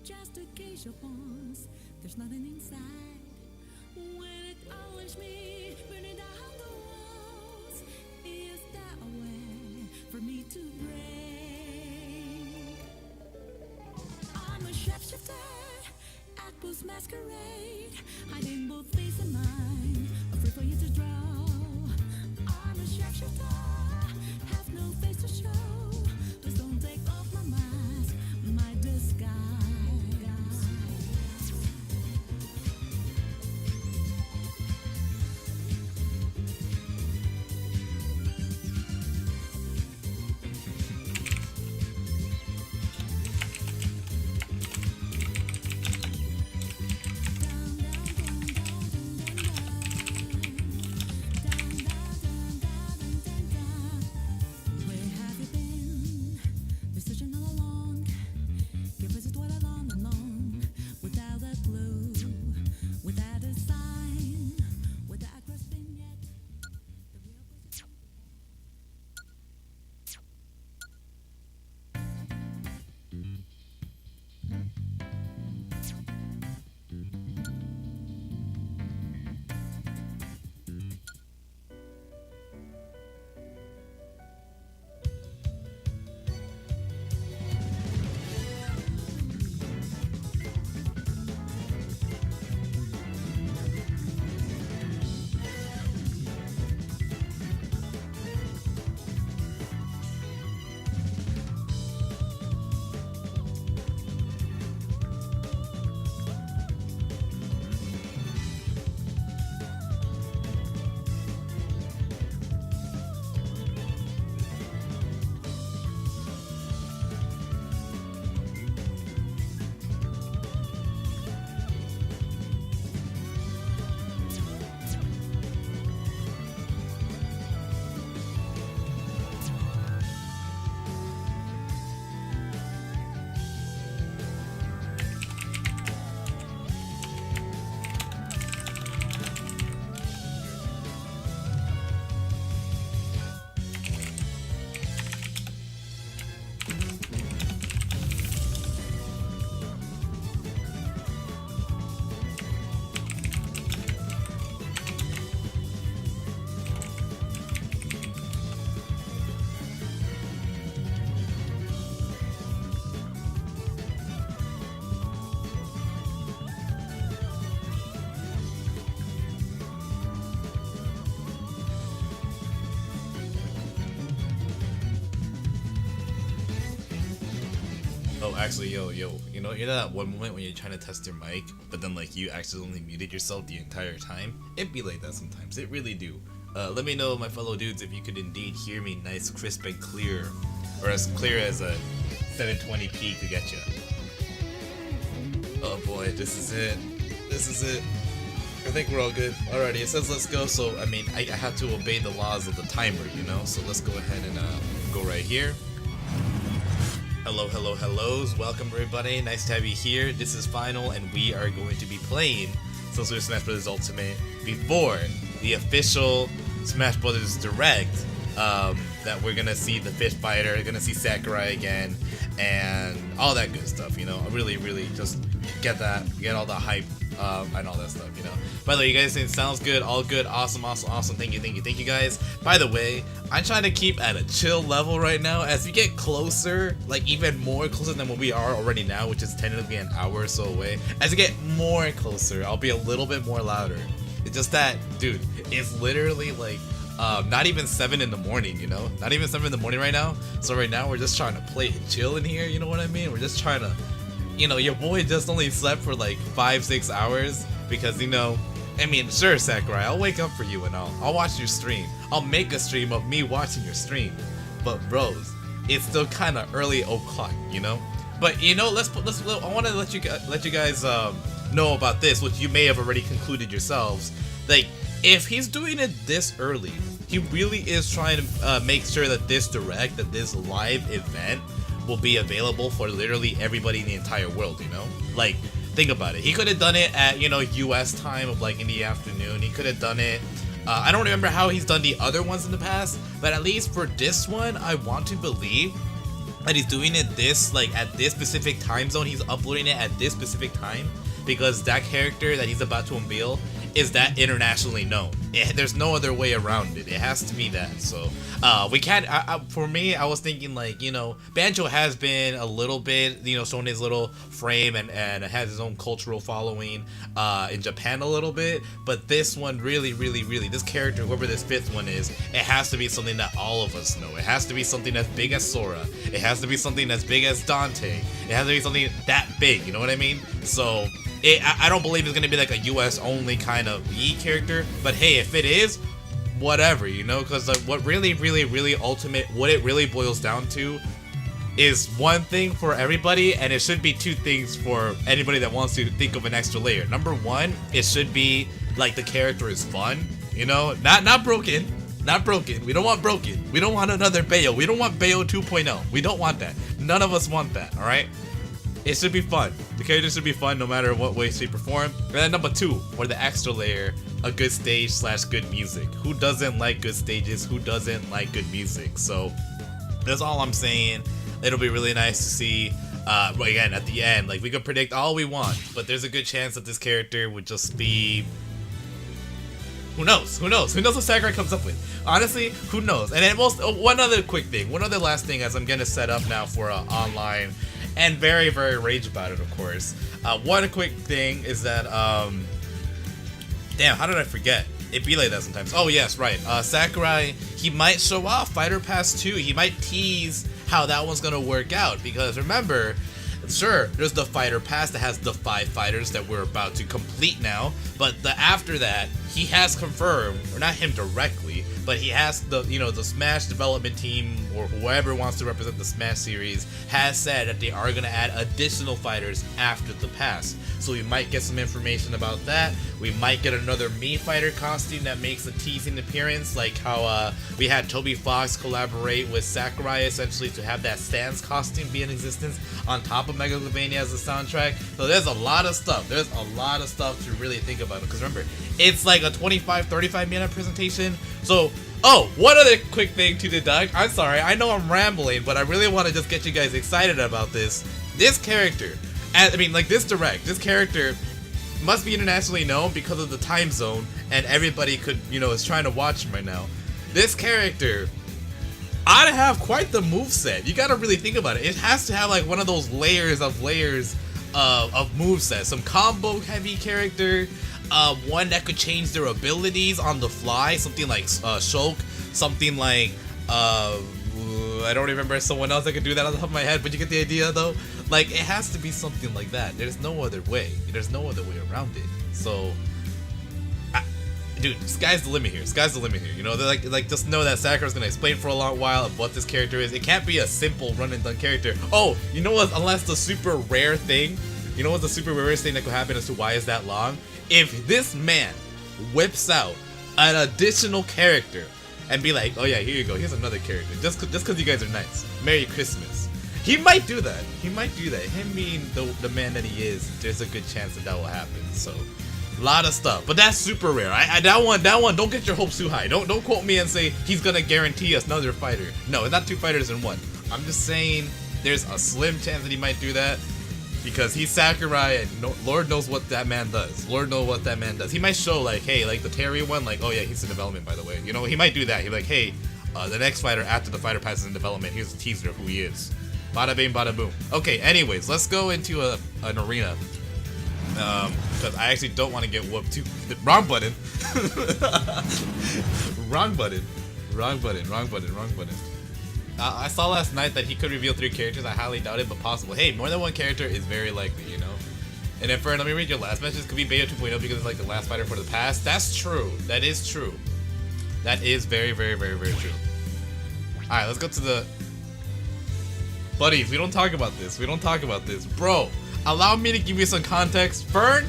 just occasional ones. There's nothing inside. When it acknowledge me, burning down the walls, is that a way for me to break? I'm a shapeshifter at Boo's masquerade, hiding both face and mind, afraid for you to draw. I'm a shapeshifter, have no face to show. Please don't take off my mask, my disguise. Oh, actually, yo, you know that one moment when you're trying to test your mic, but then like you accidentally muted yourself the entire time? It be like that sometimes, it really do. Let me know, my fellow dudes, if you could indeed hear me nice, crisp, and clear, or as clear as a 720p could get you. Oh boy, this is it. This is it. I think we're all good. Alrighty, it says let's go, so I mean, I have to obey the laws of the timer, you know? So let's go ahead and go right here. Hello, hello, hellos. Welcome everybody. Nice to have you here. This is Final, and we are going to be playing some Super Smash Bros. Ultimate before the official Smash Bros. Direct. That we're gonna see the Fish Fighter, gonna see Sakurai again, and all that good stuff. You know, really just get all the hype and all that stuff. You know. By the way, you guys saying sounds good, all good, awesome. Thank you guys. By the way, I'm trying to keep at a chill level right now. As we get closer, like even more closer than what we are already now, which is tentatively an hour or so away. As we get more closer, I'll be a little bit more louder. It's just that, dude, it's literally like not even 7 in the morning, you know? Not even 7 in the morning right now. So right now we're just trying to play and chill in here, you know what I mean? We're just trying to, you know, your boy just only slept for like 5-6 hours because, you know, I mean, sure, Sakurai, I'll wake up for you and I'll watch your stream. I'll make a stream of me watching your stream. But bros, it's still kind of early o'clock, you know? But you know, I want to let you guys know about this, which you may have already concluded yourselves. Like, if he's doing it this early, he really is trying to make sure that this live event will be available for literally everybody in the entire world, you know? Like, think about it. He could have done it at, you know, US time of like in the afternoon. He could have done it. I don't remember how he's done the other ones in the past, but at least for this one, I want to believe that he's doing it this, like, at this specific time zone. He's uploading it at this specific time because that character that he's about to unveil is that internationally known. There's no other way around it. It has to be that. So we can't. For me, I was thinking, like, you know, Banjo has been a little bit, you know, shown his little frame and has his own cultural following in Japan a little bit. But this one, really, this character, whoever this fifth one is, it has to be something that all of us know. It has to be something as big as Sora. It has to be something as big as Dante. It has to be something that big. You know what I mean? So. I don't believe it's gonna be like a US only kind of E character, but hey, if it is, whatever, you know, because what really ultimate, what it really boils down to is one thing for everybody, and it should be two things for anybody that wants to think of an extra layer. Number one, it should be like the character is fun, you know, not broken. Not broken. We don't want broken. We don't want another Bayo. We don't want Bayo 2.0. We don't want that. None of us want that, alright? It should be fun. The character should be fun no matter what way, shape, or form. And then number two, for the extra layer, a good stage / good music. Who doesn't like good stages? Who doesn't like good music? So that's all I'm saying. It'll be really nice to see. Again, at the end, like, we could predict all we want, but there's a good chance that this character would just be. Who knows? Who knows? Who knows what Sakurai comes up with? Honestly, who knows? And then one other quick thing, one other last thing, as I'm gonna set up now for online. And very rage about it, of course. One quick thing is that, damn, how did I forget? It be like that sometimes. Oh, yes, right. Sakurai, he might show off Fighter Pass 2. He might tease how that one's gonna work out. Because remember, sure, there's the Fighter Pass that has the 5 fighters that we're about to complete now. But after that, he has confirmed, or not him directly, but he has the Smash development team or whoever wants to represent the Smash series has said that they are going to add additional fighters after the pass. So we might get some information about that. We might get another Mii fighter costume that makes a teasing appearance, like how we had Toby Fox collaborate with Sakurai essentially to have that Sans costume be in existence on top of Megalovania as a soundtrack. So there's a lot of stuff. There's a lot of stuff to really think about. Because remember, it's like a 25-35 minute presentation. So, one other quick thing to deduct. I'm sorry, I know I'm rambling, but I really want to just get you guys excited about this. This character, this character must be internationally known because of the time zone, and everybody is trying to watch him right now. This character ought to have quite the moveset. You gotta really think about it. It has to have like one of those layers of moveset. Some combo heavy character. One that could change their abilities on the fly, something like Shulk, something like I don't remember someone else that could do that on the top of my head, but you get the idea though. Like, it has to be something like that. There's no other way. There's no other way around it. So, dude, sky's the limit here. Sky's the limit here. You know, they're like just know that Sakurai's gonna explain for a long while of what this character is. It can't be a simple run and done character. Oh, you know what? Unless the super rare thing. You know what's the super rarest thing that could happen as to why is that long? If this man whips out an additional character and be like, oh yeah, here you go, here's another character, just because you guys are nice. Merry Christmas. He might do that. He might do that. Him being the man that he is, there's a good chance that will happen. So, a lot of stuff. But that's super rare. That one, don't get your hopes too high. Don't quote me and say he's gonna guarantee us another fighter. No, it's not 2 fighters in 1. I'm just saying there's a slim chance that he might do that. Because he's Sakurai, and Lord knows what that man does. Lord knows what that man does. He might show, like, hey, like the Terry one, like, oh yeah, he's in development, by the way. You know, he might do that. He'd be like, hey, the next fighter after the fighter pass is in development. Here's a teaser of who he is. Bada bing, bada boom. Okay, anyways, let's go into an arena. Because I actually don't want to get whooped too. Wrong button. Wrong button. I saw last night that he could reveal 3 characters. I highly doubt it, but possible. Hey, more than 1 character is very likely, you know? And then let me read your last message. Could be Bayo 2.0 because it's like the last fighter for the past. That's true. That is true. That is very true. Alright, let's go to the... Buddies, we don't talk about this. Bro, allow me to give you some context. Fern,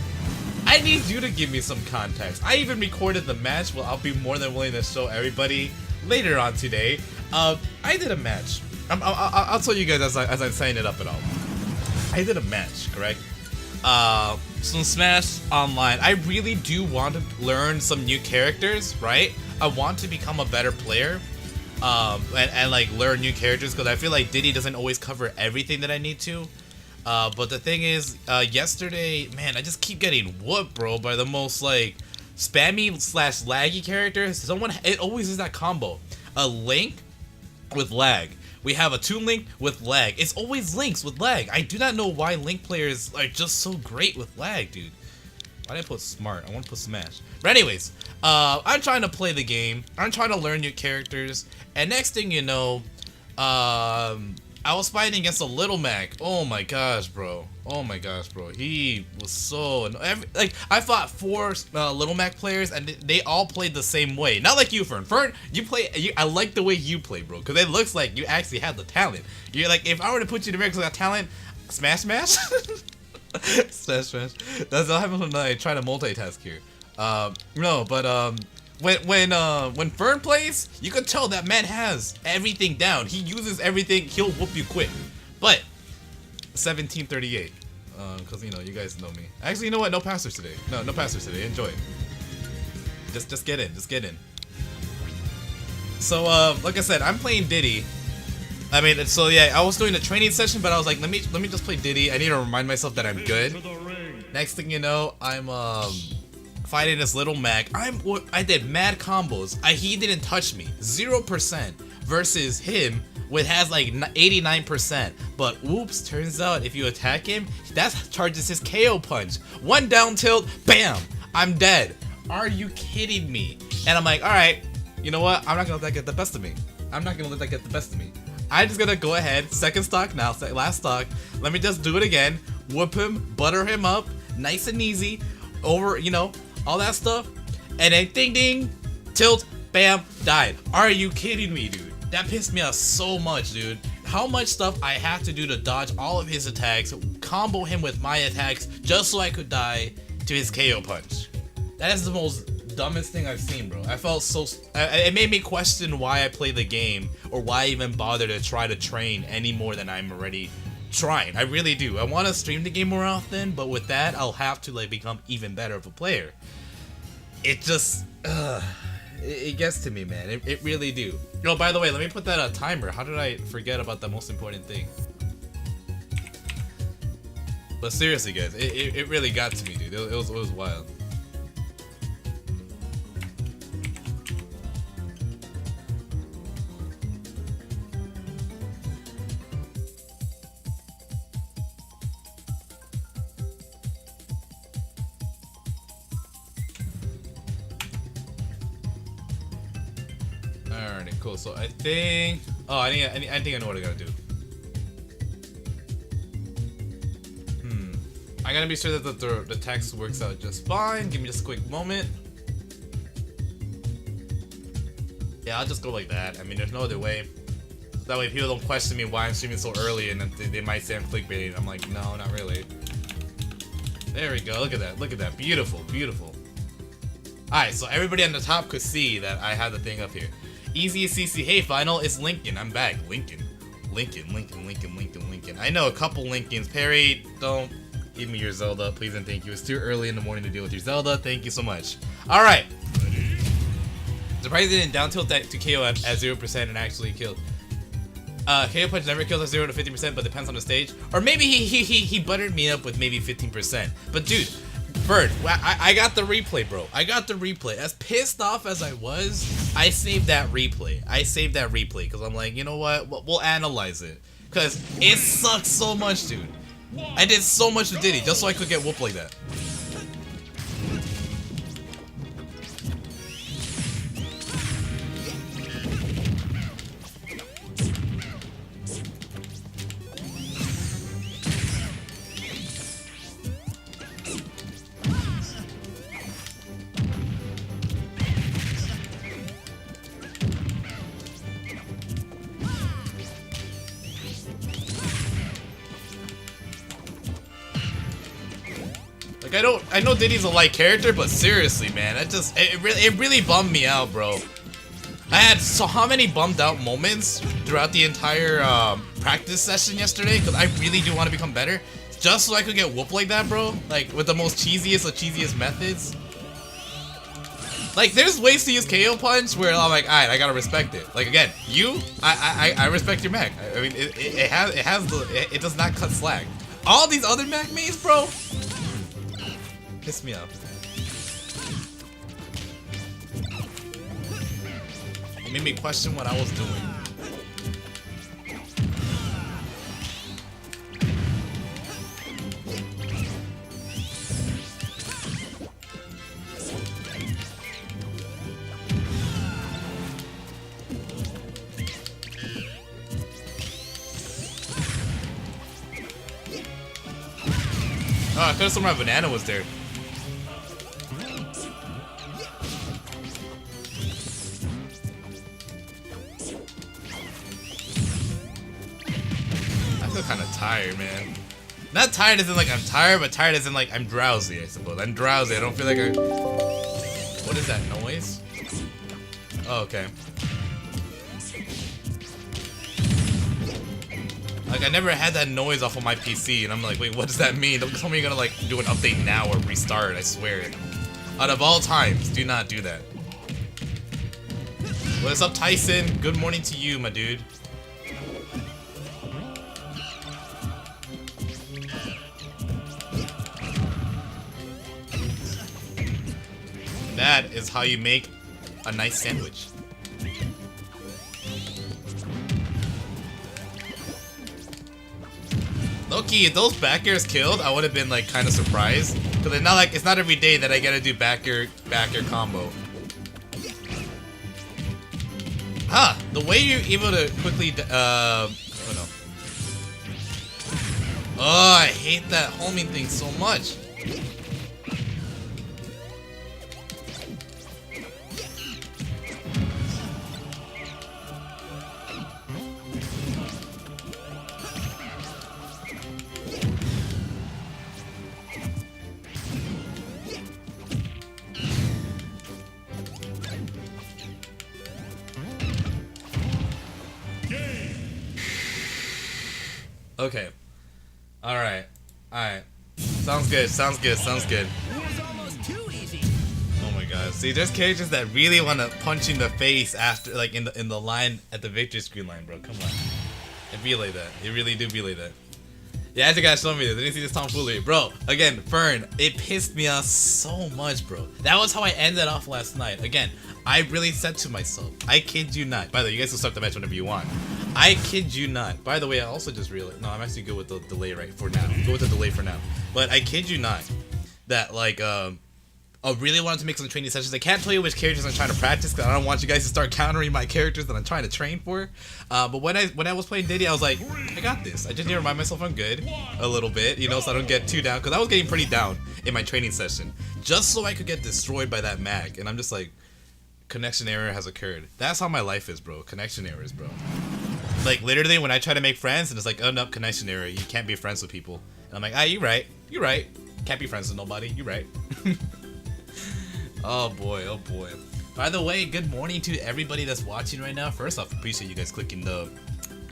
I need you to give me some context. I even recorded the match. Well, I'll be more than willing to show everybody later on today. I did a match. I'll tell you guys as I'm setting it up and all. I did a match, correct? Some Smash Online. I really do want to learn some new characters, right? I want to become a better player. and like learn new characters, because I feel like Diddy doesn't always cover everything that I need to. But the thing is, yesterday, man, I just keep getting whooped, bro, by the most like spammy slash laggy characters. It always is that combo. A Link with lag. We have a Toon Link with lag. It's always Links with lag. I do not know why Link players are just so great with lag, dude. Why did I put smart? I want to put smash. But anyways, I'm trying to play the game. I'm trying to learn new characters. And next thing you know, I was fighting against a Little Mac. Oh my gosh, bro. Oh my gosh, bro. He was so like I fought 4 Little Mac players, and they all played the same way. Not like you, Fern. Fern, I like the way you play, bro, because it looks like you actually have the talent. You're like, if I were to put you to America with that talent, smash. Smash. That's what happens when I try to multitask here. No, but when Fern plays, you can tell that man has everything down. He uses everything. He'll whoop you quick. But 1738, because you know, you guys know me. Actually, you know what? No pastors today. No pastors today. Enjoy. Just get in. Just get in. So like I said, I'm playing Diddy. I mean, so yeah, I was doing a training session, but I was like, let me just play Diddy. I need to remind myself that I'm good. Next thing you know, I'm fighting this Little Mac. I did mad combos. He didn't touch me. 0% versus him, which has like 89%. But oops, turns out if you attack him, that charges his KO punch. 1 down tilt, bam, I'm dead. Are you kidding me? And I'm like, all right, you know what? I'm not gonna let that get the best of me. I'm just gonna go ahead, second stock now, last stock. Let me just do it again. Whoop him, butter him up, nice and easy. Over, you know, all that stuff. And then ding ding, tilt, bam, died. Are you kidding me, dude? That pissed me off so much, dude. How much stuff I have to do to dodge all of his attacks, combo him with my attacks, just so I could die to his KO punch. That is the most dumbest thing I've seen, bro. I felt so... It made me question why I play the game, or why I even bother to try to train any more than I'm already trying. I really do. I want to stream the game more often, but with that, I'll have to like become even better of a player. It just... it gets to me, man. It really do. Oh, by the way, let me put that on timer. How did I forget about the most important thing? But seriously, guys, it really got to me, dude. It was wild. Alrighty, cool. So I think... Oh, I think I know what I gotta do. I gotta be sure that the text works out just fine. Give me just a quick moment. Yeah, I'll just go like that. I mean, there's no other way. That way people don't question me why I'm streaming so early, and they might say I'm clickbaiting. I'm like, no, not really. There we go. Look at that. Look at that. Beautiful, beautiful. Alright, so everybody on the top could see that I have the thing up here. Easiest CC. Hey, final, it's Lincoln. I'm back. Lincoln. I know a couple Lincolns. Perry, don't give me your Zelda, please and thank you. It's too early in the morning to deal with your Zelda. Thank you so much. Alright. Surprised they didn't down tilt that to KO at 0% and actually killed. KO punch never kills at 0 to 50%, but depends on the stage. Or maybe he buttered me up with maybe 15%. But dude, Bird, I got the replay, bro. I got the replay. As pissed off as I was, I saved that replay. Because I'm like, you know what? We'll analyze it. Because it sucks so much, dude. I did so much to Diddy just so I could get whooped like that. I know Diddy's a light character, but seriously, man, it really bummed me out, bro. I had how many bummed out moments throughout the entire practice session yesterday, because I really do want to become better, just so I could get whooped like that, bro. Like with the most cheesiest of cheesiest methods. Like, there's ways to use KO punch where I'm like, alright, I gotta respect it. Like, again, I respect your mech. I mean, it does not cut slack. All these other mech mains, bro, piss me off. It made me question what I was doing. Oh, I could have sworn my banana was there. I feel kind of tired, man. Not tired as in like I'm tired, but tired as in like I'm drowsy, I suppose. I'm drowsy. I don't feel like I... What is that noise? Oh, okay. Like, I never had that noise off of my PC, and I'm like, wait, what does that mean? Don't tell me you're gonna, like, do an update now or restart, I swear. Out of all times, do not do that. What's up, Tyson? Good morning to you, my dude. That is how you make a nice sandwich. Loki, if those back airs killed, I would have been like kind of surprised. Cause it's not every day that I gotta do back air combo. Huh, the way you're able to quickly, oh no. Oh, I hate that homing thing so much. Okay. Alright. Alright. Sounds good. Sounds good. Sounds good. Oh my god. See, there's characters that really want to punch you in the face after, like, in the line at the victory screen line, bro. Come on. It be like that. It really do be like that. Yeah, I think I showed me this. I didn't see this tomfoolery. Bro, again, Fern, it pissed me off so much, bro. That was how I ended off last night. Again, I really said to myself, I kid you not. By the way, you guys can start the match whenever you want. I kid you not. By the way, I also just realized, no, I'm actually good with the delay right for now. Go with the delay for now. But I kid you not that, like, I really wanted to make some training sessions. I can't tell you which characters I'm trying to practice because I don't want you guys to start countering my characters that I'm trying to train for. But when I was playing Diddy, I was like, I got this. I just need to remind myself I'm good a little bit, you know, so I don't get too down. Because I was getting pretty down in my training session. Just so I could get destroyed by that mag. And I'm just like, connection error has occurred. That's how my life is, bro. Connection errors, bro. Like, literally, when I try to make friends, and it's like, oh, no, connection error. You can't be friends with people. And I'm like, ah, you're right. You're right. Can't be friends with nobody. You're right. Oh boy, oh boy. By the way, good morning to everybody that's watching right now. First off, appreciate you guys clicking the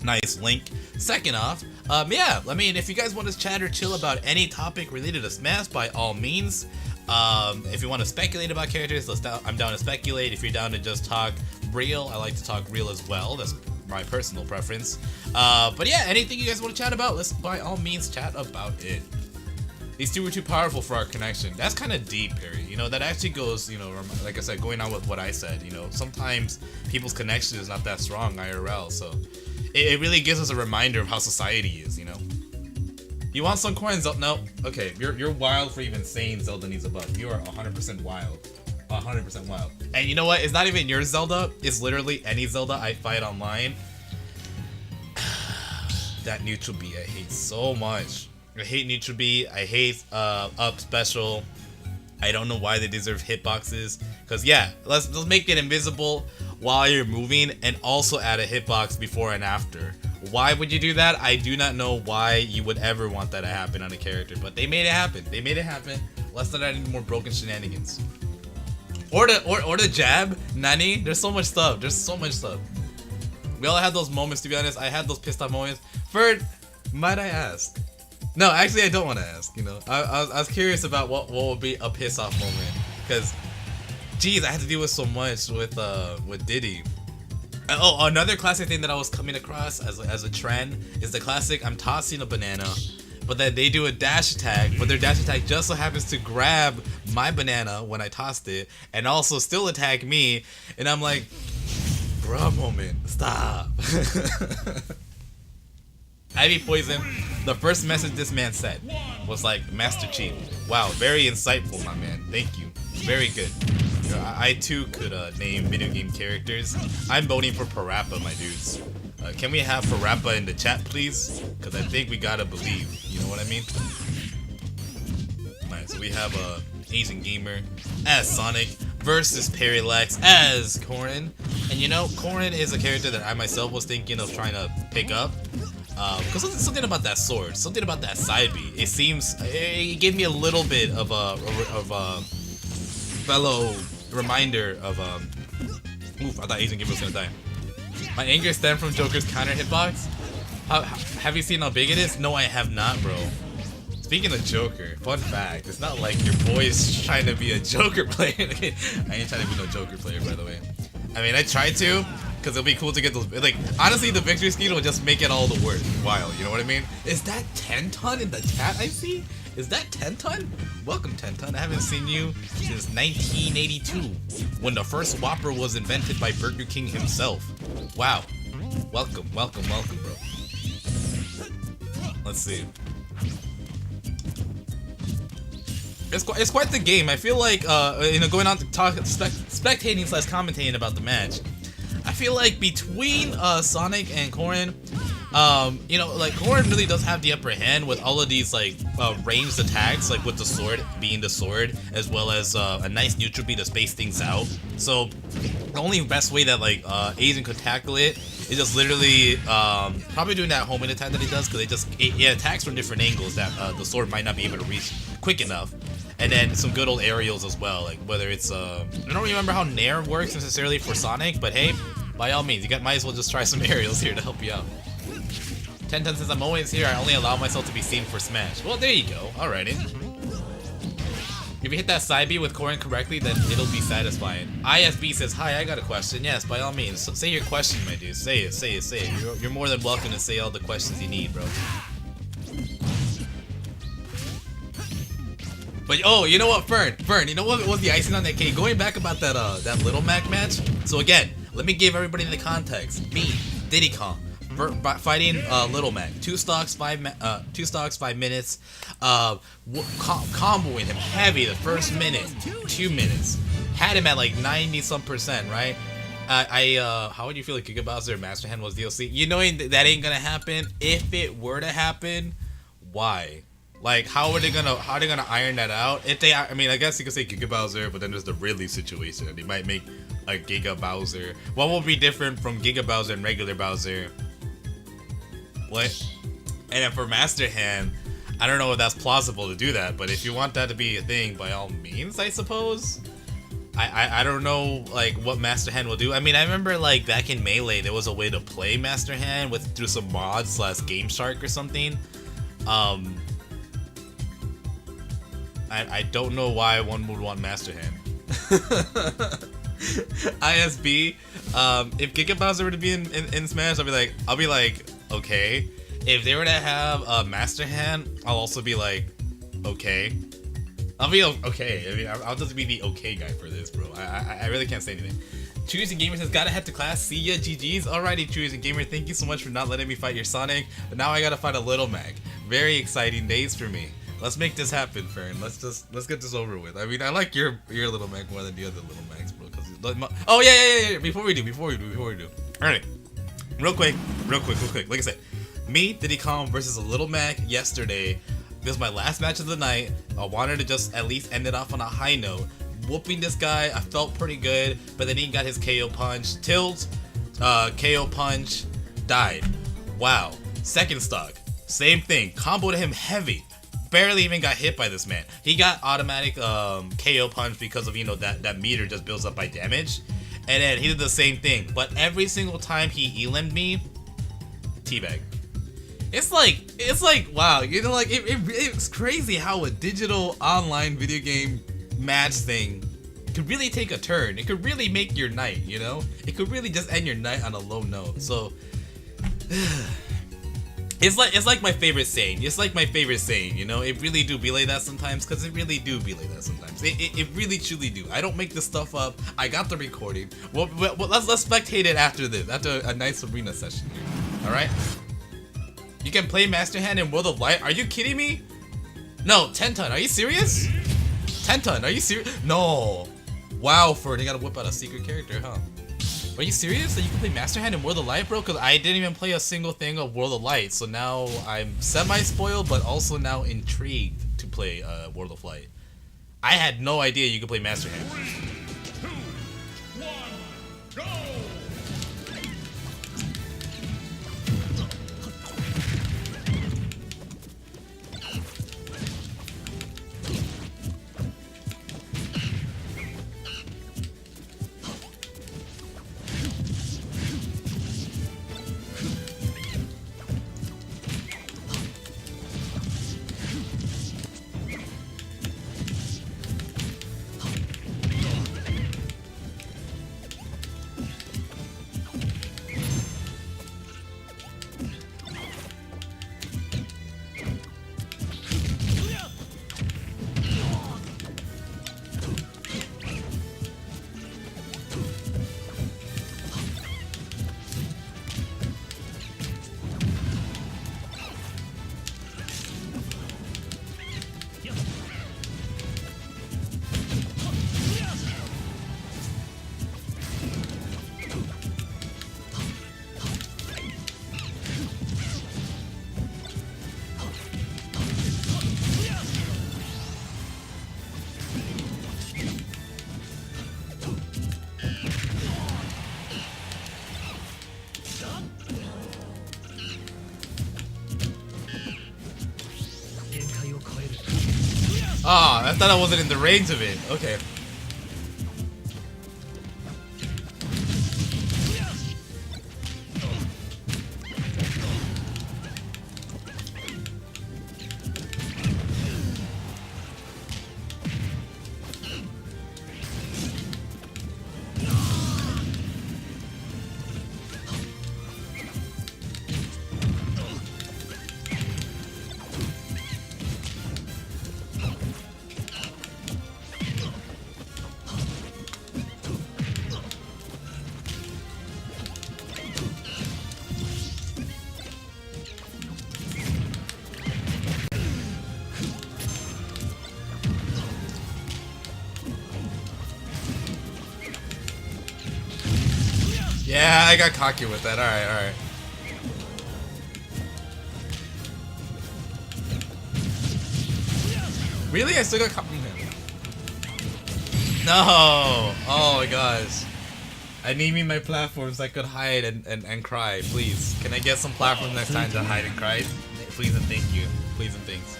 nice link. Second off, yeah, I mean, if you guys want to chat or chill about any topic related to Smash, by all means. If you want to speculate about characters, I'm down to speculate. If you're down to just talk real, I like to talk real as well. That's my personal preference. But yeah, anything you guys want to chat about, let's by all means chat about it. These two were too powerful for our connection. That's kind of deep, Perry. You know, that actually goes, you know, like I said, going on with what I said, you know, sometimes people's connection is not that strong IRL, so it really gives us a reminder of how society is, you know. You want some coins? No. Okay, you're wild for even saying Zelda needs a buff. You are 100% wild. 100% wild. And you know what? It's not even your Zelda. It's literally any Zelda I fight online. That neutral B I hate so much. I hate neutral B. I hate up special. I don't know why they deserve hitboxes. Cause yeah, let's make it invisible while you're moving, and also add a hitbox before and after. Why would you do that? I do not know why you would ever want that to happen on a character, but they made it happen. They made it happen. Let's not add any more broken shenanigans. Or the jab, Nani. There's so much stuff. There's so much stuff. We all had those moments, to be honest. I had those pissed off moments. Ferd, might I ask? No, actually, I don't want to ask. You know, I was curious about what would be a piss off moment, because Jeez, I had to deal with so much with Diddy. Oh, another classic thing that I was coming across as a trend is the classic I'm tossing a banana, but then they do a dash attack, but their dash attack just so happens to grab my banana when I tossed it and also still attack me, and I'm like, bruh moment, stop. Ivy Poison, the first message this man said was like, Master Chief. Wow, very insightful, my man. Thank you. Very good. I too could name video game characters. I'm voting for Parappa, my dudes. Can we have Parappa in the chat, please? Because I think we gotta believe. You know what I mean? Alright, so we have Asian Gamer as Sonic versus Parallax as Corrin. And you know, Corrin is a character that I myself was thinking of trying to pick up. Because something about that sword, something about that side B, it seems, it gave me a little bit of a fellow reminder of, oof, I thought Asian Gamer was gonna die. My anger stemmed from Joker's counter hitbox. Have you seen how big it is? No, I have not, bro. Speaking of Joker, fun fact, it's not like your boy's trying to be a Joker player. I ain't trying to be no Joker player, by the way. I mean, I tried to, because it'll be cool to get those, like, honestly, the victory scheme will just make it all the worthwhile, you know what I mean? Is that 10 ton in the chat I see? Is that 10 ton? Welcome, 10 ton. I haven't seen you since 1982, when the first Whopper was invented by Burger King himself. Wow. Welcome, welcome, welcome, bro. Let's see. It's quite the game. I feel like, you know, going on to talk, spectating / commentating about the match, I feel like between Sonic and Corrin, you know, like Corrin really does have the upper hand with all of these like ranged attacks, like with the sword being the sword, as well as a nice neutral beat to space things out. So the only best way that like Asian could tackle it is just literally probably doing that homing attack that he does, because it attacks from different angles that the sword might not be able to reach quick enough. And then some good old aerials as well, like whether it's I don't remember how Nair works necessarily for Sonic, but hey, by all means, might as well just try some aerials here to help you out. 10 says I'm always here, I only allow myself to be seen for Smash. Well, there you go, alrighty. If you hit that side B with Corrin correctly, then it'll be satisfying. ISB says, hi, I got a question. Yes, by all means, so say your question, my dude. Say it, say it, say it. You're more than welcome to say all the questions you need, bro. But oh, you know what, Fern, you know what was the icing on that cake? Going back about that that Little Mac match. So again, let me give everybody the context. Me, Diddy Kong, fighting Little Mac. 2 stocks, 5 minutes. Comboing him heavy the first minute, 2 minutes. Had him at like 90-some%, right? How would you feel like Giga Bowser Master Hand was DLC? You knowing that ain't gonna happen. If it were to happen, why? Like, how are they gonna iron that out? If they, I mean, I guess you could say Giga Bowser, but then there's the Ridley situation. They might make a Giga Bowser. What will be different from Giga Bowser and regular Bowser? What? And then for Master Hand, I don't know if that's plausible to do that, but if you want that to be a thing, by all means, I suppose. I don't know like what Master Hand will do. I mean, I remember like back in Melee, there was a way to play Master Hand through some mods / Game Shark or something. I don't know why one would want Master Hand. ISB, if Giga Bowser were to be in Smash, I'll be like, okay. If they were to have Master Hand, I'll also be like, okay. I'll be okay. I mean, I'll just be the okay guy for this, bro. I really can't say anything. Chewies and Gamer says, gotta head to class. See ya, GG's. Alrighty, Chewies and Gamer, thank you so much for not letting me fight your Sonic. But now I gotta fight a Little Mac. Very exciting days for me. Let's make this happen, Fern. Let's get this over with. I mean, I like your Little Mac more than the other Little Macs, bro. Oh yeah. Before we do. All right, real quick. Like I said, me, Diddy Kong versus a Little Mac yesterday. This was my last match of the night. I wanted to just at least end it off on a high note. Whooping this guy, I felt pretty good, but then he got his KO punch. Tilt, KO punch, died. Wow. Second stock, same thing. Comboed him heavy. Barely even got hit by this man. He got automatic KO punch because of, you know, that meter just builds up by damage. And then he did the same thing. But every single time he elim'd me, teabag. It's like wow, you know, like it's crazy how a digital online video game match thing could really take a turn. It could really make your night, you know? It could really just end your night on a low note. So it's like my favorite saying. It's like my favorite saying, you know? It really do be like that sometimes, because it really do be like that sometimes. It really truly do. I don't make this stuff up. I got the recording. Well, let's spectate it after this, after a nice arena session here. Alright? You can play Master Hand in World of Light? Are you kidding me? No, 10-ton, are you serious? 10-ton, are you serious? No. Wow, Fern, you gotta whip out a secret character, huh? Are you serious that you can play Master Hand in World of Light, bro? Because I didn't even play a single thing of World of Light, so now I'm semi-spoiled, but also now intrigued to play World of Light. I had no idea you could play Master Hand. 3, 2, 1, go! Ah, I thought I wasn't in the range of it. Okay. Yeah, I got cocky with that. Alright, alright. Really? I still got cocky with him. No! Oh my gosh. I need me my platforms I could hide and cry, please. Can I get some platforms next time to hide and cry? Please and thank you. Please and thanks.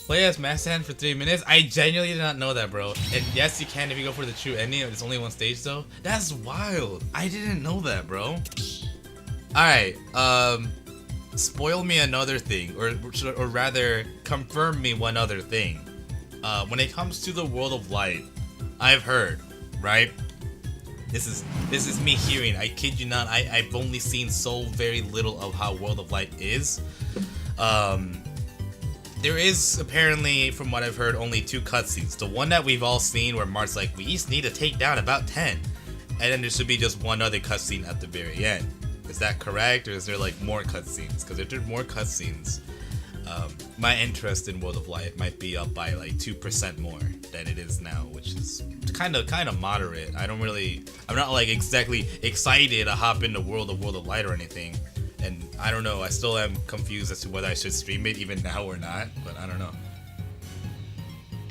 Play as Master Hand for 3 minutes? I genuinely did not know that, bro. And yes, you can if you go for the true ending. It's only one stage, though. That's wild. I didn't know that, bro. Alright, spoil me another thing. Or rather, confirm me one other thing. When it comes to the World of Light, I've heard, right? This is me hearing. I kid you not. I've only seen so very little of how World of Light is. There is apparently, from what I've heard, only 2 cutscenes. The one that we've all seen where Mart's like, we each need to take down about 10. And then there should be just one other cutscene at the very end. Is that correct? Or is there like more cutscenes? Because if there's more cutscenes, my interest in World of Light might be up by like 2% more than it is now, which is kind of moderate. I'm not like exactly excited to hop into World of Light or anything. And I don't know, I still am confused as to whether I should stream it even now or not, but I don't know.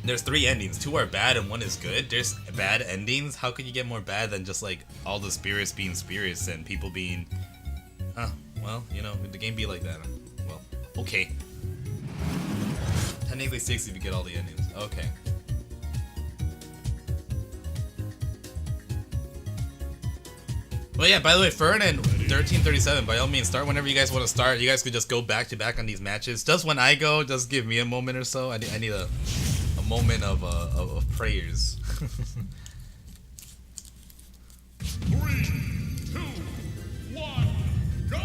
There's 3 endings, 2 are bad and 1 is good. There's bad endings? How could you get more bad than just like all the spirits being spirits and people being... Oh, well, you know, the game be like that. Well, okay. Technically 6 if you get all the endings. Okay. Well, yeah, by the way, Fern and 1337, by all means, start whenever you guys want to start. You guys could just go back to back on these matches. Just when I go, just give me a moment or so. I need a moment of prayers. 3, 2, 1, go!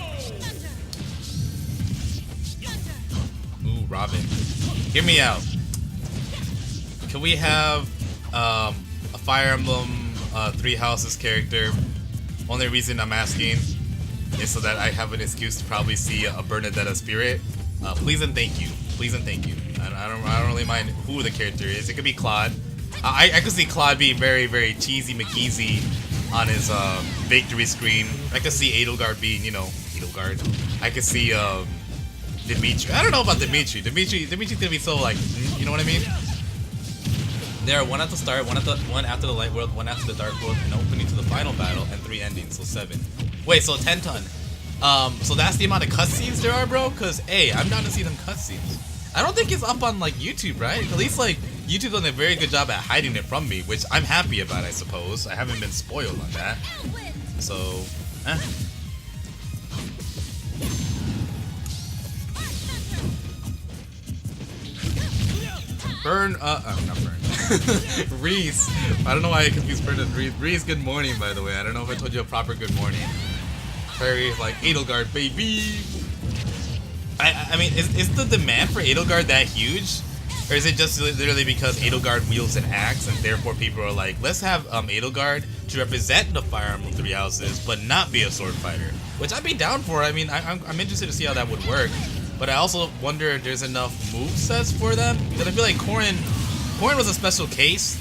Ooh, Robin. Hear me out. Can we have a Fire Emblem 3 Houses character? Only reason I'm asking is so that I have an excuse to probably see a Bernadetta spirit. Please and thank you. Please and thank you. I don't really mind who the character is. It could be Claude. I could see Claude being very, very cheesy McGeezy on his victory screen. I could see Edelgard being, you know, Edelgard. I could see Dimitri. I don't know about Dimitri. Dimitri's gonna be so like, you know what I mean? There are 1 at the start, 1 after the light world, 1 after the dark world, an opening to the final battle, and 3 endings, so 7. Wait, so 10 ton. So that's the amount of cutscenes there are, bro? Cause hey, I'm down to see them cutscenes. I don't think it's up on like YouTube, right? At least like YouTube's done a very good job at hiding it from me, which I'm happy about, I suppose. I haven't been spoiled on that. So, Burn, not Burn. Reese. I don't know why I confused Burn and Reese. Reese, good morning, by the way. I don't know if I told you a proper good morning. Very like Edelgard, baby. I mean, is the demand for Edelgard that huge? Or is it just literally because Edelgard wields an axe and therefore people are like, let's have Edelgard to represent the Fire Emblem 3 Houses, but not be a sword fighter? Which I'd be down for. I mean, I'm interested to see how that would work. But I also wonder if there's enough movesets for them. Because I feel like Corrin was a special case.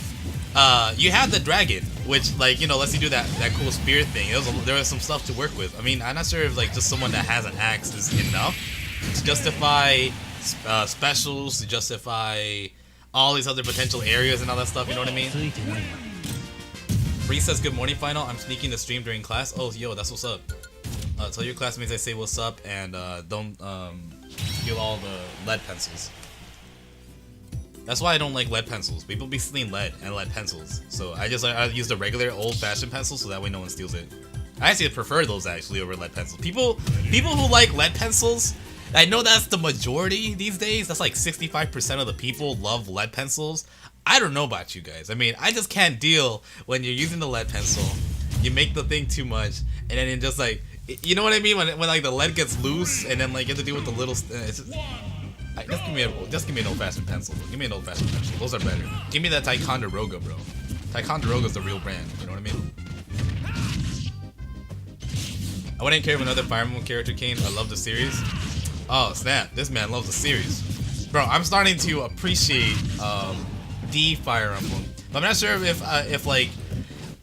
You had the dragon, which, like, you know, lets you do that cool spear thing. There was some stuff to work with. I mean, I'm not sure if like just someone that has an axe is enough to justify specials, to justify all these other potential areas and all that stuff. You know what I mean? Bree says, "Good morning, Final. I'm sneaking the stream during class." Oh, yo, that's what's up. Tell your classmates I say what's up and don't steal all the lead pencils. That's why I don't like lead pencils. People be stealing lead and lead pencils. So I use the regular old-fashioned pencil so that way no one steals it. I actually prefer those actually over lead pencils. People who like lead pencils, I know that's the majority these days. That's like 65% of the people love lead pencils. I don't know about you guys. I mean, I just can't deal when you're using the lead pencil. You make the thing too much, and then it just like, you know what I mean? When like the lead gets loose, and then like you have to deal with the little. It's just, just give me an old-fashioned pencil. Give me an old-fashioned pencil. Those are better. Give me that Ticonderoga, bro. Ticonderoga's the real brand. You know what I mean? I wouldn't care if another Fire Emblem character came. I love the series. Oh snap! This man loves the series, bro. I'm starting to appreciate the Fire Emblem, but I'm not sure if like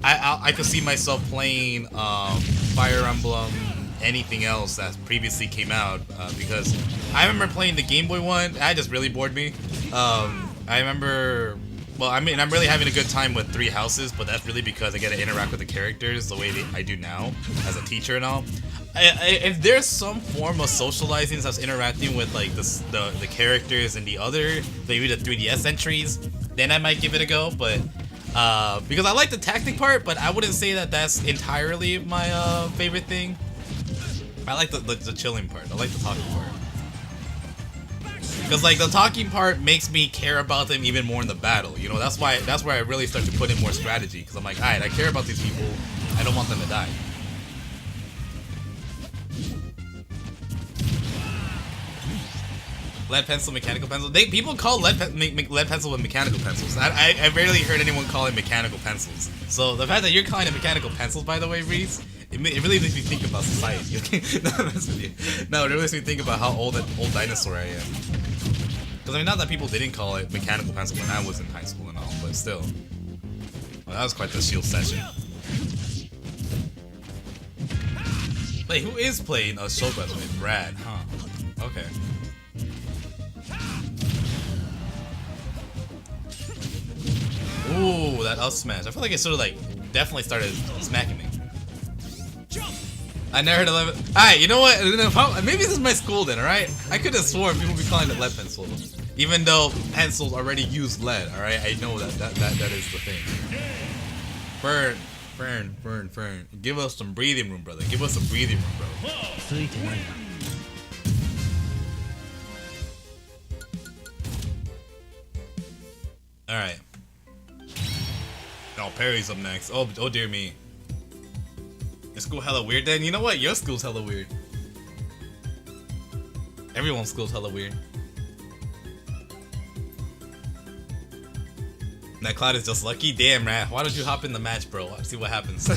I could see myself playing Fire Emblem anything else that previously came out because I remember playing the Game Boy one. That just really bored me. I remember. Well, I mean, I'm really having a good time with 3 Houses, but that's really because I get to interact with the characters the way I do now as a teacher and all. If there's some form of socializing that's interacting with like the characters and the other, maybe the 3DS entries, then I might give it a go. But because I like the tactic part, but I wouldn't say that that's entirely my favorite thing. I like the chilling part. I like the talking part. Because like the talking part makes me care about them even more in the battle. You know, that's where I really start to put in more strategy. Because I'm like, alright, I care about these people. I don't want them to die. Lead pencil, mechanical pencil. People call lead pencil with mechanical pencils. I rarely heard anyone call it mechanical pencils. So the fact that you're calling it mechanical pencils, by the way, Reese, it really makes me think about society. Okay? No, it really makes me think about how old dinosaur I am. Because I mean, not that people didn't call it mechanical pencil when I was in high school and all, but still. Well, that was quite the shield session. Wait, who is playing a show by the way? Brad, huh? Okay. Ooh, that up smash. I feel like it sort of like definitely started smacking me. I never heard of 11. Alright, you know what? Maybe this is my school then, alright? I could have sworn people be calling it lead pencil. Even though pencils already use lead, alright? I know that is the thing. Fern. Give us some breathing room, brother. Give us some breathing room, bro. Alright. Oh, Perry's up next. Oh dear me. Your school hella weird then? You know what? Your school's hella weird. Everyone's school's hella weird. That Cloud is just lucky? Damn, Rat. Why don't you hop in the match, bro? Let's see what happens.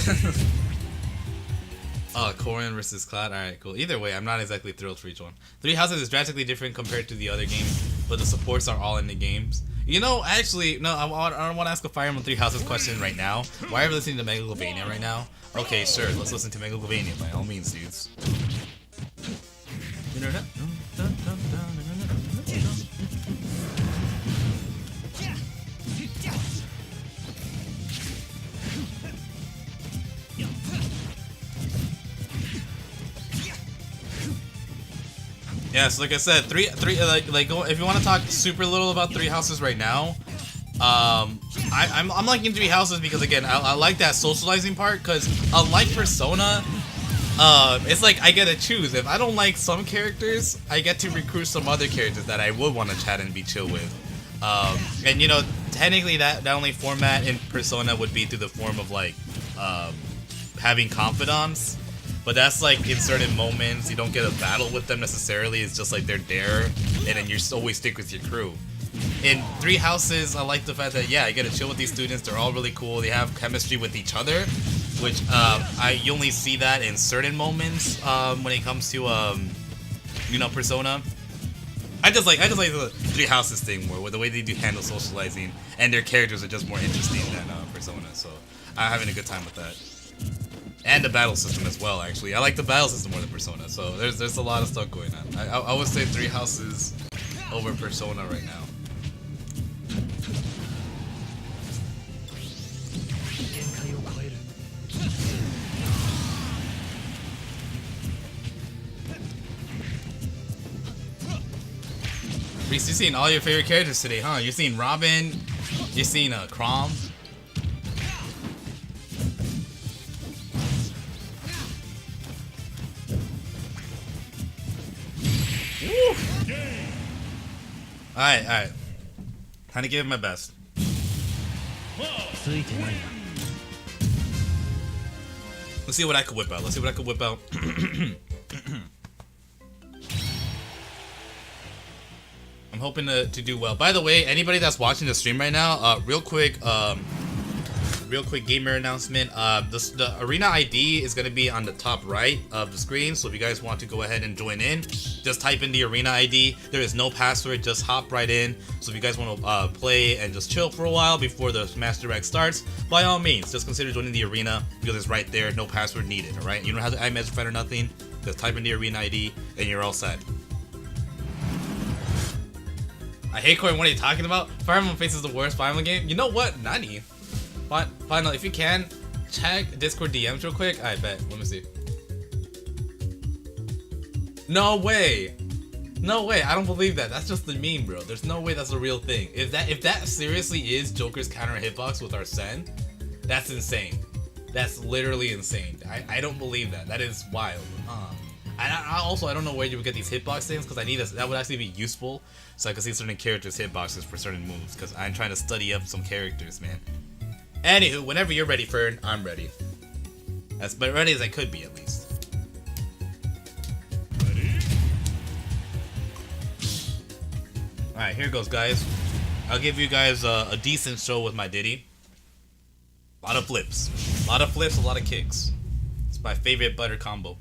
Oh, Corin versus Cloud. Alright, cool. Either way, I'm not exactly thrilled for each one. Three Houses is drastically different compared to the other games, but the supports are all in the games. You know, actually, no, I want to ask a Fire Emblem Three Houses question right now. Why are we listening to Megalovania right now? Okay, sure, let's listen to Megalovania by all means, dudes. Yeah, so like I said, three if you want to talk super little about Three Houses right now, I'm liking Three Houses because again, I like that socializing part because unlike Persona, it's like I get to choose. If I don't like some characters, I get to recruit some other characters that I would want to chat and be chill with. And you know, technically that only format in Persona would be through the form of like having confidants. But that's like in certain moments, you don't get a battle with them necessarily. It's just like they're there, and then you always stick with your crew. In Three Houses, I like the fact that yeah, I get to chill with these students. They're all really cool. They have chemistry with each other, which you only see that in certain moments when it comes to you know, Persona. I just like the Three Houses thing more, with the way they do handle socializing, and their characters are just more interesting than Persona. So I'm having a good time with that. And the battle system as well, actually. I like the battle system more than Persona, so there's a lot of stuff going on. I would say Three Houses over Persona right now. Reese, you've seen all your favorite characters today, huh? You've seen Robin, you've seen Chrom. Alright. Time to give it my best. Let's see what I could whip out. I'm hoping to do well. By the way, anybody that's watching the stream right now, real quick gamer announcement. The arena ID is going to be on the top right of the screen, so if you guys want to go ahead and join in, just type in the arena ID. There is no password, just hop right in. So if you guys want to play and just chill for a while before the Smash Direct starts, by all means, just consider joining the arena because it's right there, no password needed, alright? You don't have to add message friend or nothing, just type in the arena ID and you're all set. I hate Corey, what are you talking about? Fire Emblem Faces the worst Fire Emblem game? You know what? Nani? Final, if you can, check Discord DMs real quick. I bet. Let me see. No way. No way. I don't believe that. That's just the meme, bro. There's no way that's a real thing. If that seriously is Joker's counter hitbox with Arsene, that's insane. That's literally insane. I don't believe that. That is wild. I don't know where you would get these hitbox things because I need that would actually be useful so I can see certain characters' hitboxes for certain moves because I'm trying to study up some characters, man. Anywho, whenever you're ready, Fern, I'm ready. As ready as I could be, at least. Alright, here goes, guys. I'll give you guys a decent show with my Diddy. A lot of flips. A lot of kicks. It's my favorite butter combo.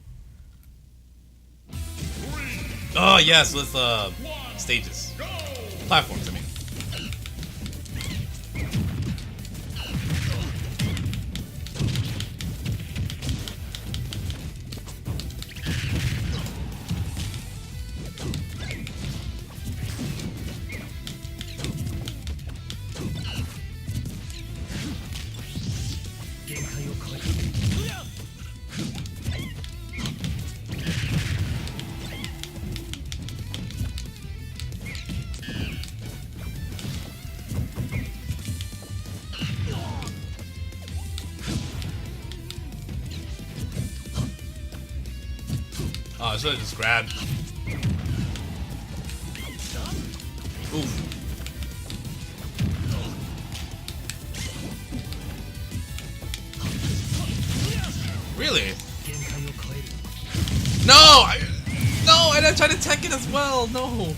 Oh, yes, with stages. Platforms, I mean. Oh, I should have just grabbed. Oof. Really? No! No! And I tried to tech it as well! No!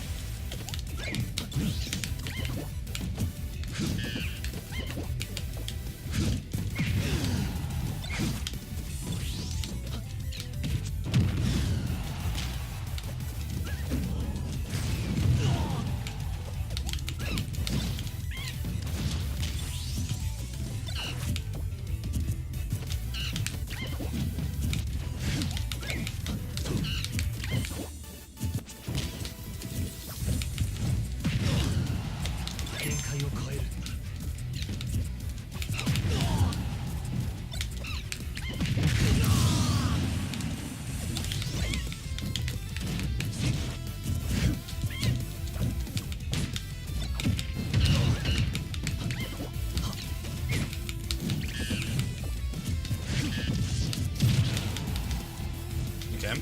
Okay.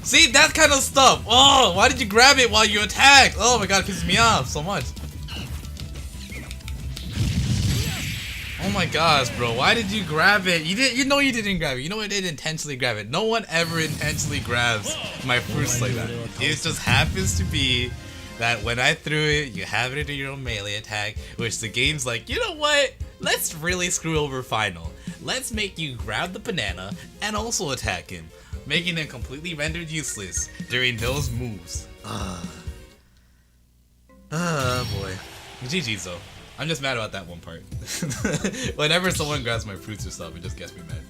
See, that kind of stuff. Oh, why did you grab it while you attacked? Oh my god, it pisses me off so much. Oh my gosh, bro, why did you grab it? You know you didn't grab it. You know I didn't intentionally grab it. No one ever intentionally grabs my fruits like that. It just happens to be that when I threw it, you have it in your own melee attack, which the game's like, you know what? Let's really screw over Final. Let's make you grab the banana and also attack him, making them completely rendered useless during those moves. Boy. GG's though. I'm just mad about that one part. Whenever someone grabs my fruits or stuff, it just gets me mad.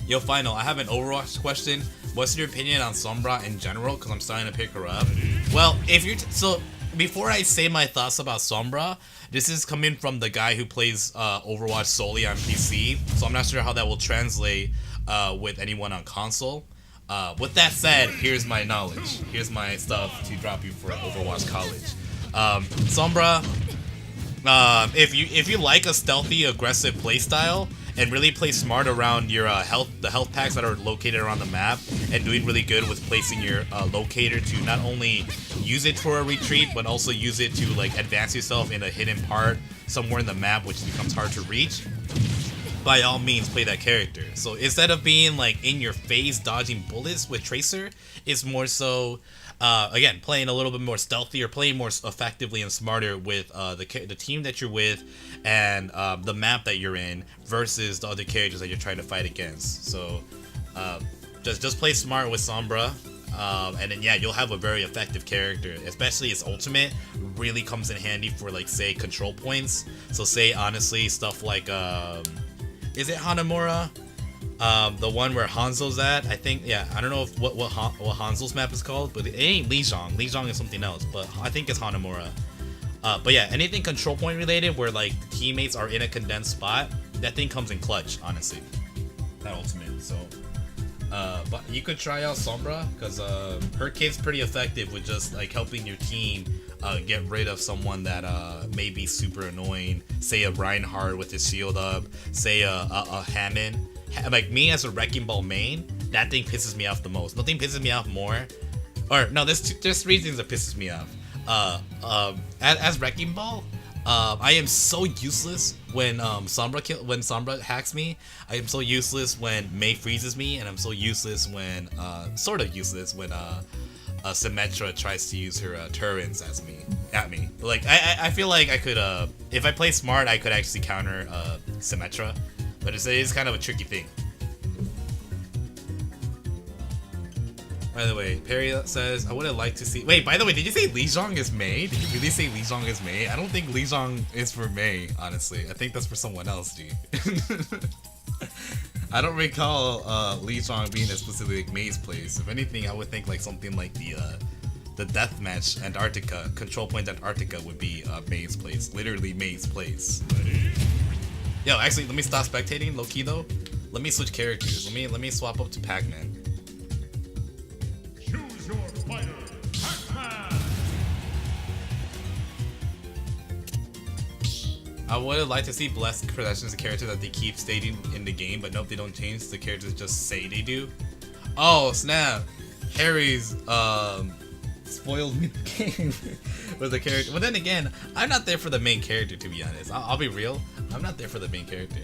Yo, Final, I have an Overwatch question. What's your opinion on Sombra in general? Because I'm starting to pick her up. Well, if you're so before I say my thoughts about Sombra, this is coming from the guy who plays Overwatch solely on PC, so I'm not sure how that will translate with anyone on console. With that said, here's my knowledge. Here's my stuff to drop you for Overwatch College. Sombra, if you like a stealthy, aggressive playstyle and really play smart around your the health packs that are located around the map, and doing really good with placing your locator to not only use it for a retreat, but also use it to like advance yourself in a hidden part somewhere in the map which becomes hard to reach, by all means play that character. So instead of being like in your face dodging bullets with Tracer, it's more so again playing a little bit more stealthy, or playing more effectively and smarter with the team that you're with and the map that you're in versus the other characters that you're trying to fight against. So just play smart with Sombra, and then yeah, you'll have a very effective character. Especially its ultimate really comes in handy for like say control points. So say honestly stuff like is it Hanamura? The one where Hanzo's at, I think, yeah, I don't know if what Hanzo's map is called, but it ain't Lijiang. Lijiang is something else, but I think it's Hanamura. But yeah, anything control point related where like teammates are in a condensed spot, that thing comes in clutch, honestly. That ultimate, so. But you could try out Sombra, because her kit's pretty effective with just like helping your team get rid of someone that may be super annoying. Say a Reinhardt with his shield up, say a Hammond. Like me as a Wrecking Ball main, that thing pisses me off the most. Nothing pisses me off more. Or no, there's 3 things that pisses me off. As Wrecking Ball, I am so useless when Sombra hacks me. I am so useless when Mei freezes me, and I'm so useless when sort of useless when Symmetra tries to use her turrets at me. Like I feel like I could if I play smart, I could actually counter Symmetra. But it is kind of a tricky thing. By the way, Perry says, I would have liked to see... Wait, by the way, did you say Lijiang is Mei? Did you really say Lijiang is Mei? I don't think Lijiang is for Mei, honestly. I think that's for someone else, G. I don't recall Lijiang being a specific Mei's place. If anything, I would think like something like the deathmatch Antarctica, Control Point Antarctica would be Mei's place. Literally Mei's place. Yo, actually, let me stop spectating, low-key though. Let me switch characters. Let me swap up to Pac-Man. Choose your fighter, Pac-Man. I would have liked to see Blessed progression as a character that they keep stating in the game, but nope, they don't change. The characters just say they do. Oh snap! Harry's spoiled me the game with the character. But then again, I'm not there for the main character, to be honest. I'll be real. I'm not there for the main character.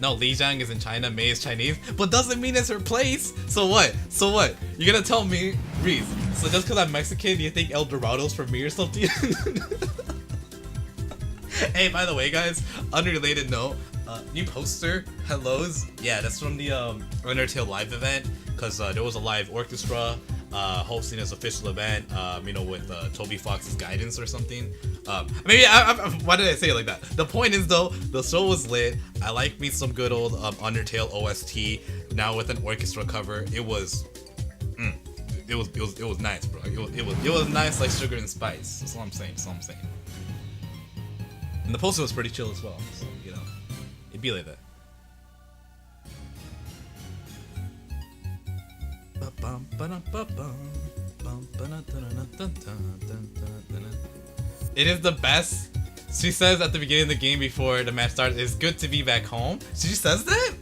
No, Li Jiang is in China, Mei is Chinese, but doesn't mean it's her place. So what? So what? You're gonna tell me, Reese? So just because I'm Mexican, you think El Dorado's for me or something? Hey, by the way, guys, unrelated note, new poster, hellos. Yeah, that's from the Undertale live event, because there was a live orchestra hosting this official event, you know, with Toby Fox's guidance or something. Maybe why did I say it like that? The point is though, the show was lit. I like me some good old Undertale OST. Now with an orchestra cover, it was nice, bro. It was nice like sugar and spice. That's all I'm saying. That's all I'm saying. And the poster was pretty chill as well. So you know, it'd be like that. It is the best. She says at the beginning of the game before the match starts, it's good to be back home. She says that?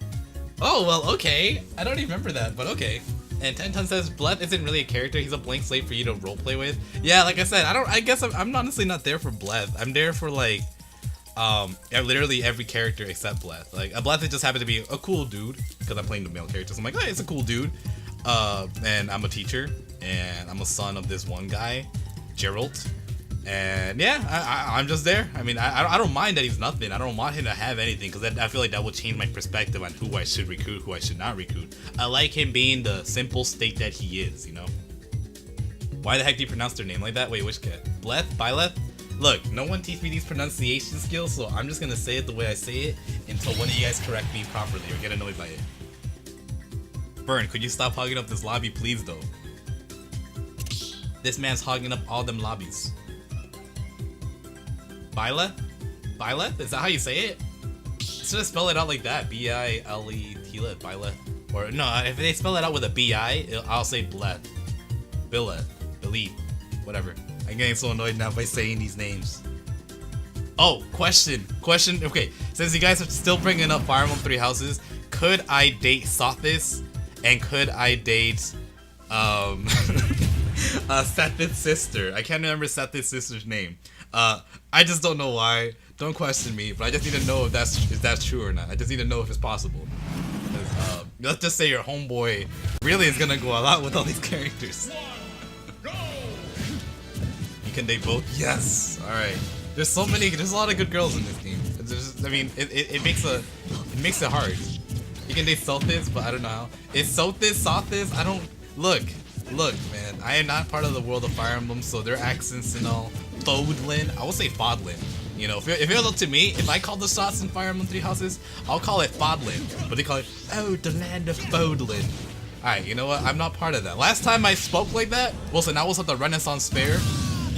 Oh, well, okay. I don't even remember that, but okay. And Tenton says, Blood isn't really a character. He's a blank slate for you to roleplay with. Yeah, like I said, I guess I'm honestly not there for Bleth. I'm there for, like, literally every character except Bleth. Like, Bleth just happened to be a cool dude, because I'm playing the male characters. I'm like, hey, it's a cool dude. And I'm a teacher, and I'm a son of this one guy, Gerald. And yeah, I'm just there. I mean, I don't mind that he's nothing. I don't want him to have anything, because I feel like that will change my perspective on who I should recruit, who I should not recruit. I like him being the simple state that he is, you know? Why the heck do you pronounce their name like that? Wait, which cat? Bleth? Byleth? Look, no one teach me these pronunciation skills, so I'm just gonna say it the way I say it until one of you guys correct me properly or get annoyed by it. Burn, could you stop hogging up this lobby, please, though? This man's hogging up all them lobbies. Byleth? Byleth? Is that how you say it? Should have spelled it out like that. B-I-L-E-T-Let, Byleth. Or, no, if they spell it out with a B-I, I'll say Bleth. Byleth. Believe. Whatever. I'm getting so annoyed now by saying these names. Oh, question. Question. Okay, since you guys are still bringing up Fire Emblem 3 Houses, could I date Sothis? And could I date, Seth's sister? I can't remember Seth's sister's name. I just don't know why. Don't question me, but I just need to know if that's true or not. I just need to know if it's possible. Let's just say your homeboy really is gonna go a lot with all these characters. You can date both? Yes. All right. There's a lot of good girls in this game. I mean, it makes it hard. You can date Sothis, but I don't know how. Is Sothis? I don't... Look, man. I am not part of the world of Fire Emblem, so their accents and all... Fodlin. I will say Fodlin. You know, if it was up to me, if I called the shots in Fire Emblem 3 Houses, I'll call it Fodlin. But they call it, oh, the land of Fodlin. Alright, you know what? I'm not part of that. Last time I spoke like that, was when I was at the Renaissance Fair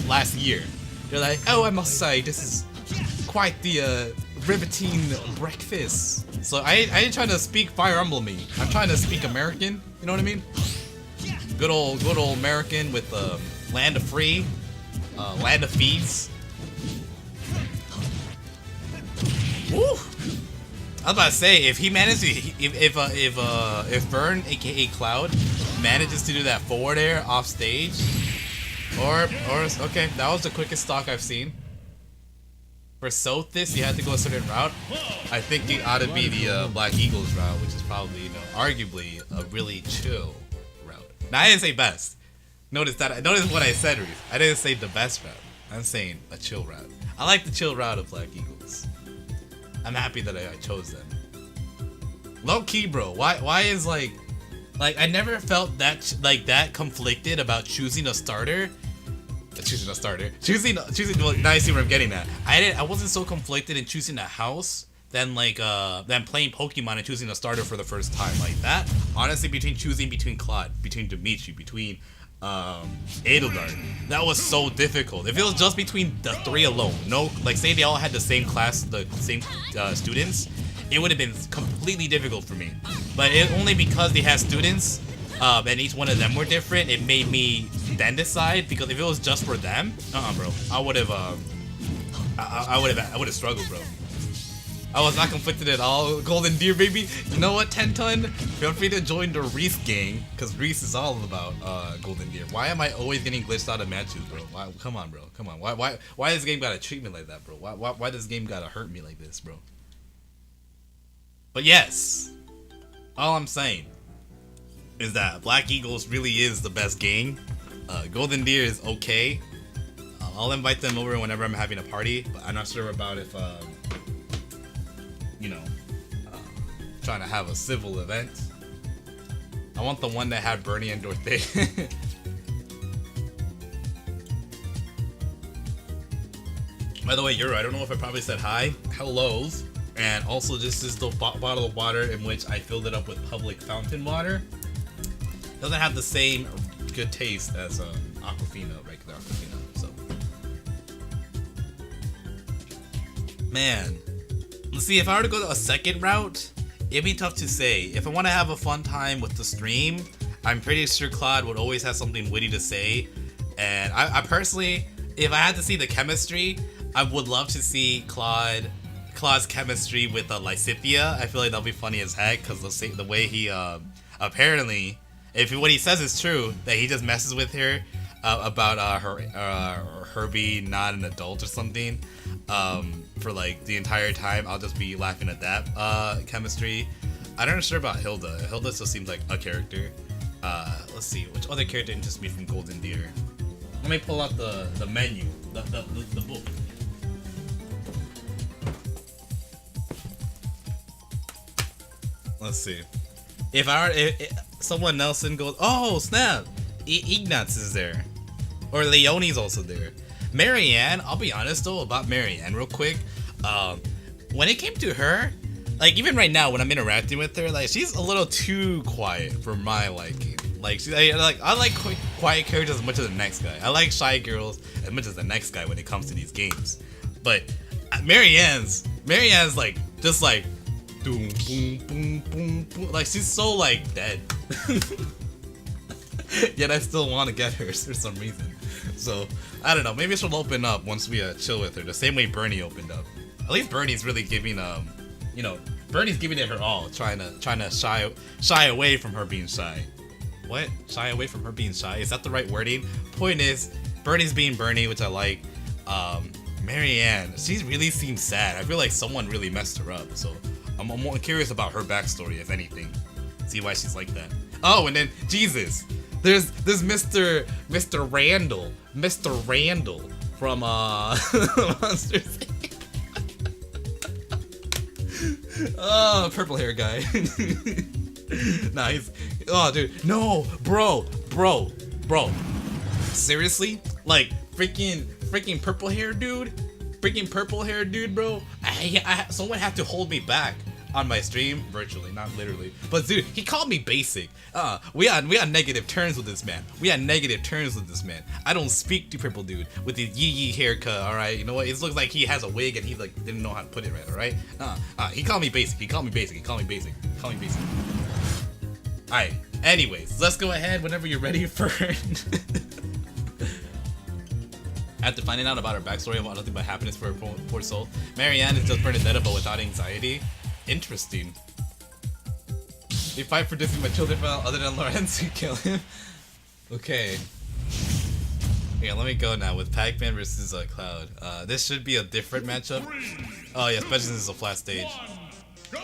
last year. They're like, oh, I must say, this is quite the riveting breakfast. So I ain't trying to speak Fire Emblem-y. I'm trying to speak American. You know what I mean? Good old American with land of free, land of fees. Woo! I was about to say, if he manages to, if Vern, aka Cloud, manages to do that forward air off stage, or okay, that was the quickest stock I've seen. For Sothis, you had to go a certain route. I think it ought to be the Black Eagles route, which is probably, you know, arguably a really chill route. Now, I didn't say best. Notice what I said, Reese. I didn't say the best route. I'm saying a chill route. I like the chill route of Black Eagles. I'm happy that I chose them. Low key, bro. Why is like I never felt that conflicted about choosing a starter. Choosing. Well, now you see where I'm getting at. I wasn't so conflicted in choosing a house than playing Pokemon and choosing a starter for the first time like that. Honestly, between Claude, between Dimitri, between Edelgard, that was so difficult. If it was just between the three alone, no, like say they all had the same class, the same students, it would have been completely difficult for me. But only because they had students, and each one of them were different, it made me then decide. Because if it was just for them, bro, I would have struggled, bro. I was not conflicted at all. Golden Deer, baby. You know what, 10 ton? Feel free to join the Reese gang, because Reese is all about Golden Deer. Why am I always getting glitched out of matches, bro? Why? Come on, bro. Come on. Why this game gotta treat me like that, bro? Why this game gotta hurt me like this, bro? But yes, all I'm saying is that Black Eagles really is the best gang. Golden Deer is okay. I'll invite them over whenever I'm having a party, but I'm not sure about if, you know, trying to have a civil event. I want the one that had Bernie and Dorothy. By the way, Euro, I don't know if I probably said hi, hellos, and also this is the bottle of water in which I filled it up with public fountain water. Doesn't have the same good taste as Aquafina, regular Aquafina, so. Man, let's see, if I were to go a second route, it'd be tough to say. If I want to have a fun time with the stream, I'm pretty sure Claude would always have something witty to say. And I personally, if I had to see the chemistry, I would love to see Claude's chemistry with Lysithia. I feel like that'll be funny as heck, because the way he apparently, if what he says is true, that he just messes with her about her being not an adult or something. For like the entire time, I'll just be laughing at that chemistry. I'm not sure about Hilda. Hilda still seems like a character. Let's see, which other character interests me from Golden Deer? Let me pull out the menu, the book. Let's see. If someone else goes, oh snap, Ignatz is there, or Leonie's also there. Marianne, I'll be honest though about Marianne real quick. When it came to her, like even right now when I'm interacting with her, like she's a little too quiet for my liking. Like I like quiet characters as much as the next guy. I like shy girls as much as the next guy when it comes to these games. But Marianne's like just like boom boom boom boom boom. Like she's so like dead. Yet I still want to get her for some reason. So I don't know. Maybe she'll open up once we chill with her, the same way Bernie opened up. At least Bernie's really giving you know, Bernie's giving it her all, trying to shy away from her being shy. What? Shy away from her being shy? Is that the right wording? Point is, Bernie's being Bernie, which I like. Marianne, she really seems sad. I feel like someone really messed her up. So I'm more curious about her backstory, if anything. See why she's like that. Oh, and then Jesus. There's Mr. Randall from Monsters. Oh, purple hair guy. Nah, oh dude, no, bro. Seriously? Like freaking purple hair dude? Freaking purple hair dude, bro. Someone had to hold me back on my stream, virtually, not literally. But dude, he called me basic. We had negative terms with this man. I don't speak to purple dude with his yee haircut. All right, you know what? It looks like he has a wig and he like didn't know how to put it right. All right. He called me basic. All right. Anyways, let's go ahead whenever you're ready for. After finding out about her backstory about nothing but happiness for her poor soul, Marianne is just Bernadetta but without anxiety. Interesting. They fight for dissing my children other than Lorenz who kill him. Okay. Yeah, let me go now with Pac-Man versus Cloud. This should be a different matchup. Oh yeah, especially since it's a flat stage. Go!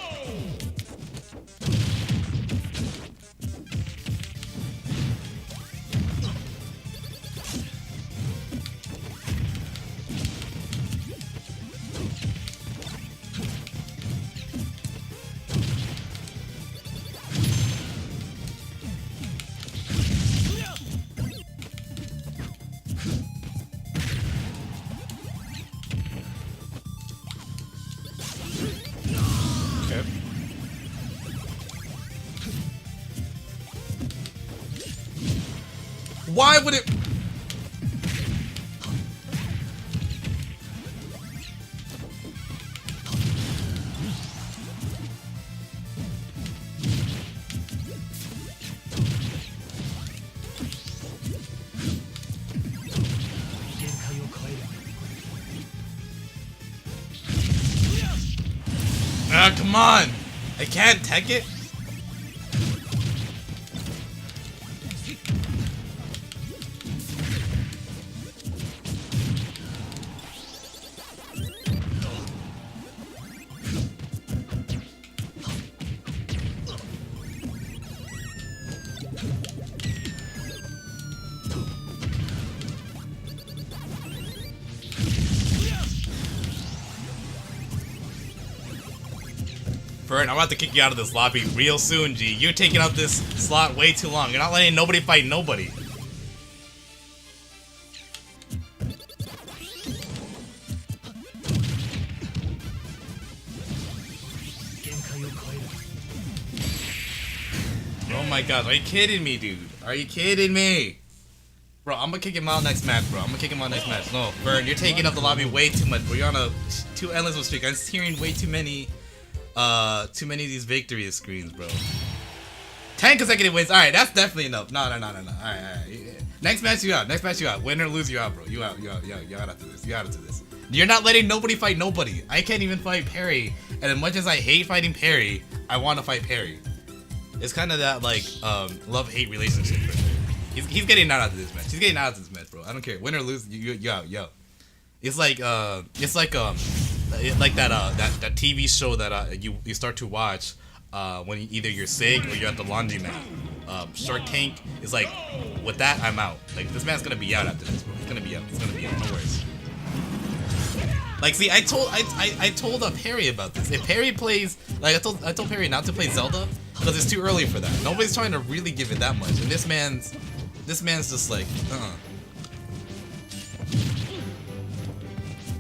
Why would it? Bruh, come on! I can't tech it? Fern, I'm about to kick you out of this lobby real soon, G. You're taking up this slot way too long. You're not letting nobody fight nobody. Oh my god, are you kidding me, dude? Are you kidding me? Bro, I'm gonna kick him out next match, bro. I'm gonna kick him out next match. No, Fern, you're taking up the lobby way too much, bro. You're on a too endless of a streak. I'm hearing way too many of these victory screens, bro. 10 consecutive wins. Alright, that's definitely enough. No. Alright. Next match you out. Win or lose, you out, bro. You out after this. You out after this. You're not letting nobody fight nobody. I can't even fight Perry. And as much as I hate fighting Perry, I want to fight Perry. It's kind of that, like, love-hate relationship right there. He's getting out after this match. He's getting out after this match, bro. I don't care. Win or lose, you out, yo. It's like that TV show that you start to watch when either you're sick or you're at the laundromat. Shark Tank is like, with that, I'm out. Like, this man's gonna be out after this, bro. He's gonna be out. No worries. Like, see, I told Perry about this. If Perry plays, like, I told Perry not to play Zelda because it's too early for that. Nobody's trying to really give it that much, and this man's just like,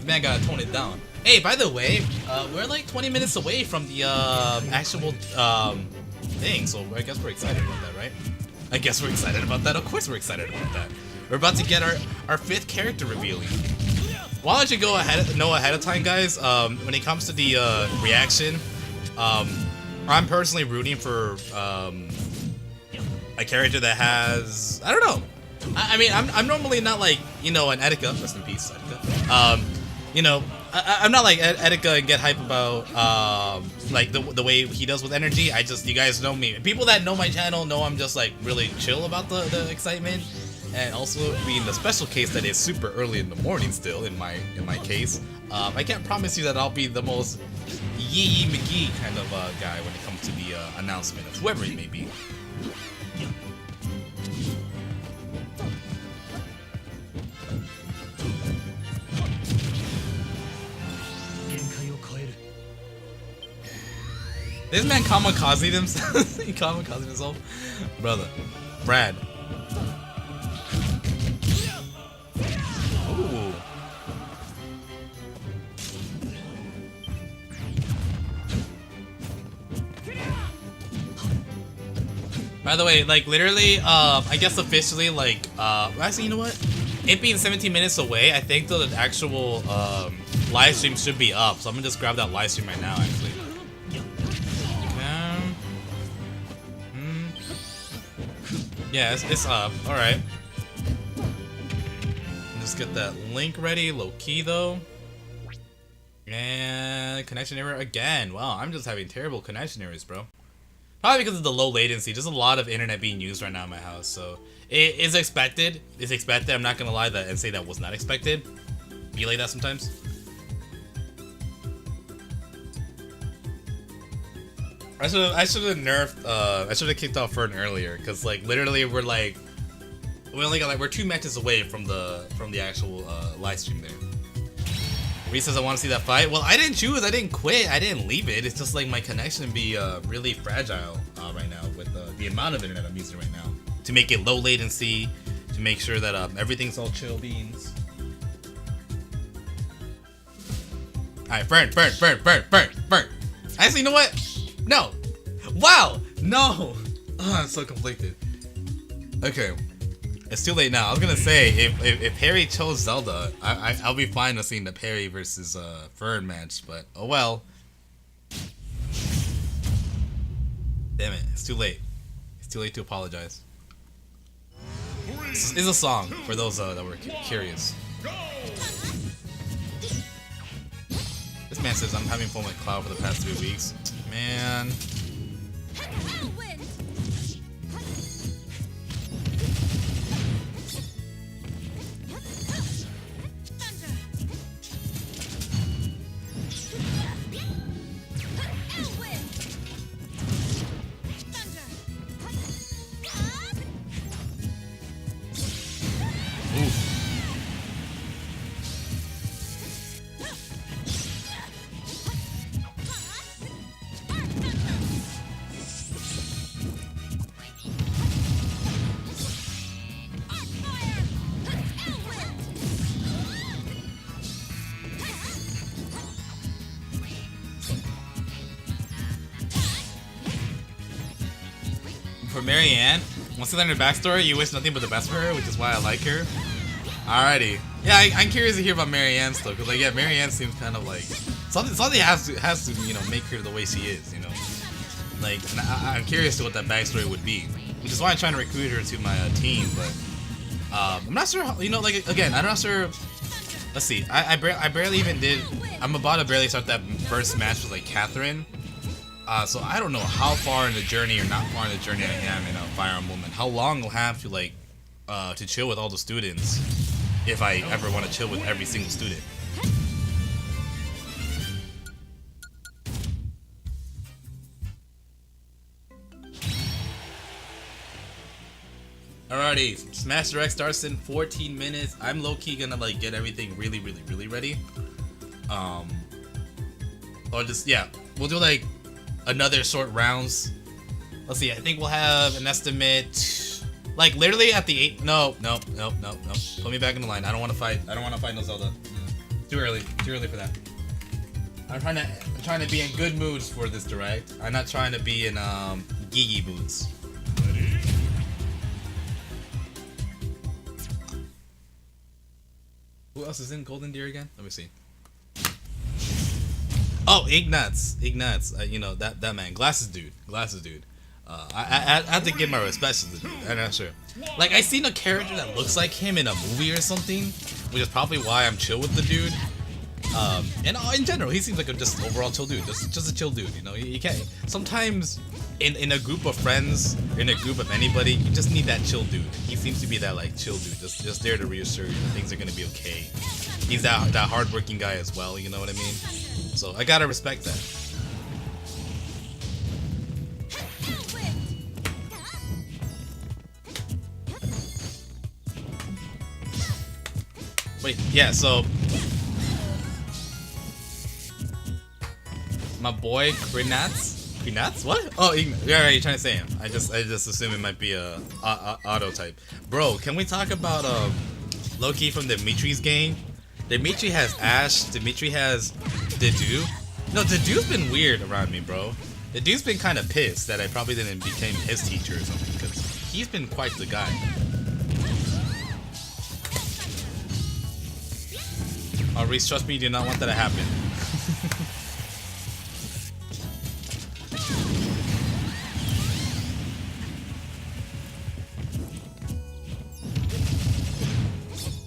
Man gotta tone it down. Hey, by the way, we're like 20 minutes away from the actual thing, so I guess we're excited about that, right? I guess we're excited about that. Of course we're excited about that. We're about to get our 5th character revealing. Why don't you go ahead of time, guys? When it comes to the reaction, I'm personally rooting for a character that has, I don't know. I mean, I'm normally not like, you know, an Etika, rest in peace, Etika. You know, I'm not like Etika and get hype about like the way he does with energy. You guys know me. People that know my channel know I'm just like really chill about the excitement, and also being the special case that is super early in the morning still in my case. I can't promise you that I'll be the most yee McGee kind of guy when it comes to the announcement of whoever it may be. This man kamikaze himself. He kamikaze himself, brother. Brad. Ooh. By the way, like literally, I guess officially, like, actually, you know what? It being 17 minutes away, I think the actual live stream should be up. So I'm gonna just grab that live stream right now, actually. Yeah, it's up. Alright. Just get that link ready. Low key, though. And connection error again. Wow, I'm just having terrible connection errors, bro. Probably because of the low latency. There's a lot of internet being used right now in my house, so it is expected. It's expected. I'm not gonna lie and say that was not expected. Be like that sometimes. I should have nerfed. I should have kicked off Fern earlier, cause like literally we're 2 matches away from the actual live stream there. Reese says I want to see that fight. Well, I didn't choose. I didn't quit. I didn't leave it. It's just like my connection be really fragile right now with the amount of internet I'm using right now. To make it low latency, to make sure that everything's all chill beans. All right, Fern. Actually, you know what? No. Wow. No. Oh, I'm so conflicted. Okay. It's too late now. I was gonna say if Perry chose Zelda, I'll be fine with seeing the Perry versus Fern match, but oh well. Damn it! It's too late. It's too late to apologize. It's a song for those that were curious. This man says, I'm having fun with Cloud for the past 3 weeks. Man. For Marianne, once you learn her backstory, you wish nothing but the best for her, which is why I like her. Alrighty. Yeah, I'm curious to hear about Marianne still, because like, yeah, Marianne seems kind of like something has to you know, make her the way she is, you know. Like, and I'm curious to what that backstory would be, which is why I'm trying to recruit her to my team. But I'm not sure how, you know, like, again, I'm not sure. Let's see. I barely even did. I'm about to barely start that first match with like Catherine. So I don't know how far in the journey or not far in the journey I am in Fire Emblem, and how long I'll have to like to chill with all the students if I ever want to chill with every single student. Alrighty, Smash Direct starts in 14 minutes. I'm low-key gonna like get everything really ready. Or just, yeah, we'll do like another short rounds. Let's see, I think we'll have an estimate like literally at the 8. No. Put me back in the line. I don't want to fight no Zelda. Too early for that. I'm trying to be in good moods for this direct. I'm not trying to be in geeky moods. Who else is in Golden Deer again? Let me see. Oh, Ignatz. You know, that man. Glasses dude. I have to give my respects to the dude. I'm not sure. Like, I seen a character that looks like him in a movie or something, which is probably why I'm chill with the dude. And in general, he seems like a just overall chill dude. Just a chill dude, you know. You can't. Sometimes in a group of friends, in a group of anybody, you just need that chill dude. He seems to be that like chill dude, just there to reassure you that things are gonna be okay. He's that hardworking guy as well. You know what I mean? So I gotta respect that. Wait, yeah, so my boy Krinatz? What? Oh, yeah, you're trying to say him. I just assume it might be a auto type. Bro, can we talk about Loki from Dimitri's game? Dimitri has Ash. Dimitri has Dedu. No, Dedu's been weird around me, bro. Dedu's been kind of pissed that I probably didn't become his teacher or something, because he's been quite the guy. Oh, Reese, trust me, you do not want that to happen.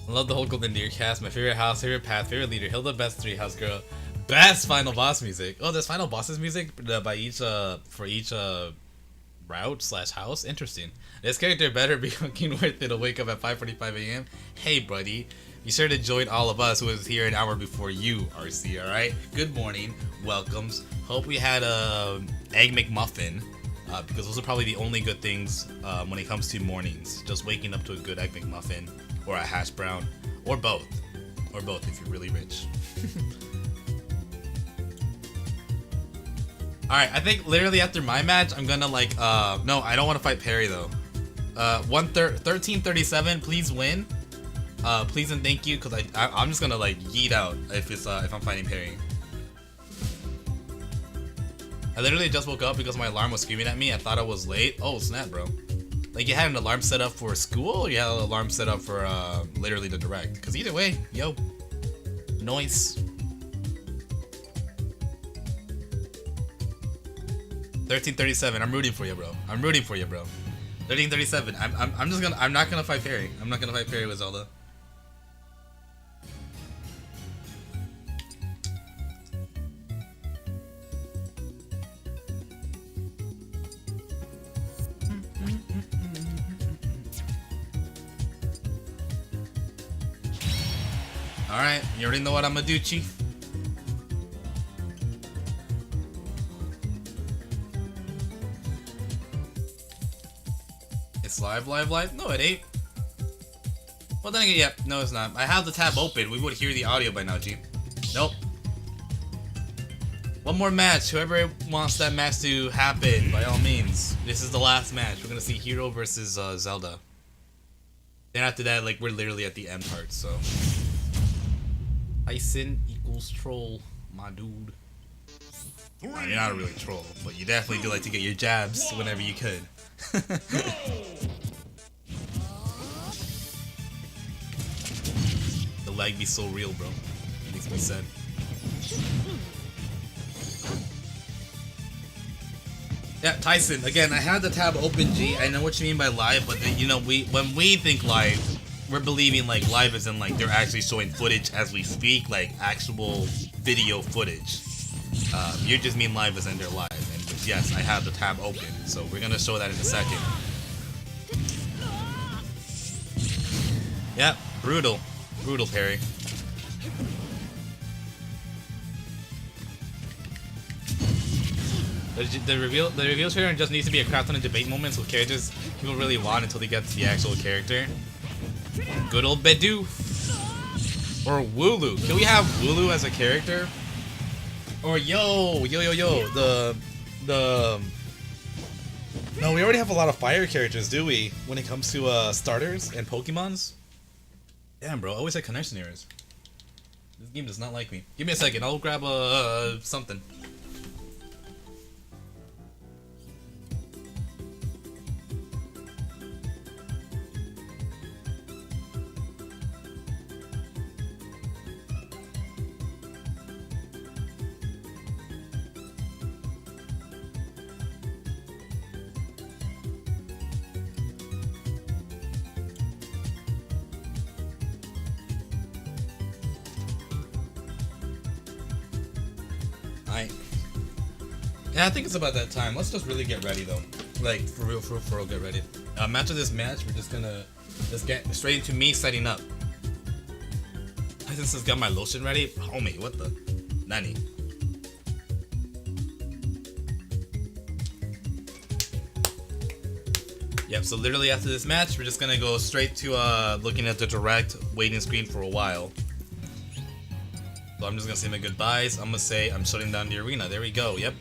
I love the whole Golden Deer cast. My favorite house, favorite path, favorite leader. Hilda, best 3 house girl. Best final boss music. Oh, there's final bosses music by each for each route / house. Interesting. This character better be fucking worth it to wake up at 5:45 a.m. Hey, buddy. Be sure to join all of us who was here an hour before you, RC, alright? Good morning. Welcomes. Hope we had a Egg McMuffin, because those are probably the only good things when it comes to mornings. Just waking up to a good Egg McMuffin, or a hash brown, or both. Or both if you're really rich. Alright, I think literally after my match, I'm gonna like, no, I don't want to fight Perry though. 1337, please win. Please and thank you, because I'm just gonna like yeet out if I'm fighting Perry. I literally just woke up because my alarm was screaming at me. I thought I was late. Oh snap, bro. Like, you had an alarm set up for school, or you had an alarm set up for literally the direct? Because either way, yo, noise. 1337, I'm rooting for you, bro. 1337. I'm not gonna fight Perry. I'm not gonna fight Perry with Zelda. Alright, you already know what I'm gonna do, Chief. It's live? No, it ain't. Well, then again, yep. No, it's not. I have the tab open. We would hear the audio by now, G. Nope. One more match. Whoever wants that match to happen, by all means. This is the last match. We're gonna see Hero versus Zelda. Then after that, like, we're literally at the end part, so. Tyson equals troll, my dude. Well, you're not a really troll, but you definitely do like to get your jabs whenever you could. The lag be so real, bro. It makes me sad. Yeah, Tyson. Again, I had the tab open, G. I know what you mean by live, but you know, when we think live, we're believing like live as in like they're actually showing footage as we speak, like actual video footage. You just mean live as in they're live, and which, yes, I have the tab open, so we're gonna show that in a second. Yep, brutal parry. The reveal trailer just needs to be a crap ton of debate moments with characters people really want until they get to the actual character. Good old Bidoof. Or Wooloo. Can we have Wooloo as a character? Or yo, the no, we already have a lot of fire characters, do we? When it comes to starters and Pokemons? Damn, bro, always had connection errors. This game does not like me. Give me a second, I'll grab something. Yeah, I think it's about that time. Let's just really get ready though. Like, for real, get ready. After this match, we're just gonna get straight into me setting up. Since I've got my lotion ready, homie, what the? Nani? Yep, so literally after this match, we're just gonna go straight to looking at the direct waiting screen for a while. So I'm just gonna say my goodbyes. I'm gonna say I'm shutting down the arena. There we go. Yep.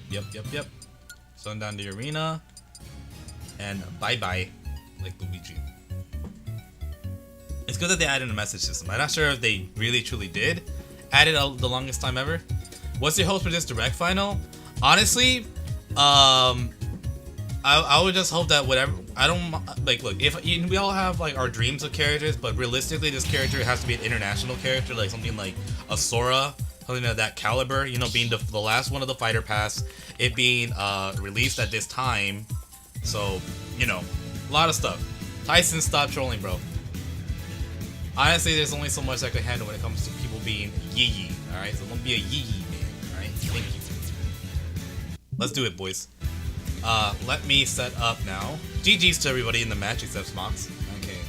Shutting down the arena. And bye-bye. Like Luigi. It's good that they added a message system. I'm not sure if they really truly did add it the longest time ever. What's your hopes for this direct final? Honestly, I would just hope that whatever, I don't, like, look, if we all have like our dreams of characters, but realistically this character has to be an international character, like something like a Sora, something of that caliber, you know, being the last one of the fighter pass, it being released at this time. So, you know, a lot of stuff. Tyson, stop trolling, bro. Honestly, there's only so much I can handle when it comes to people being yee-yee, alright? So don't be a yee-yee man, alright? Thank you. Let's do it, boys. Let me set up now. GG's to everybody in the match except Smox. Okay.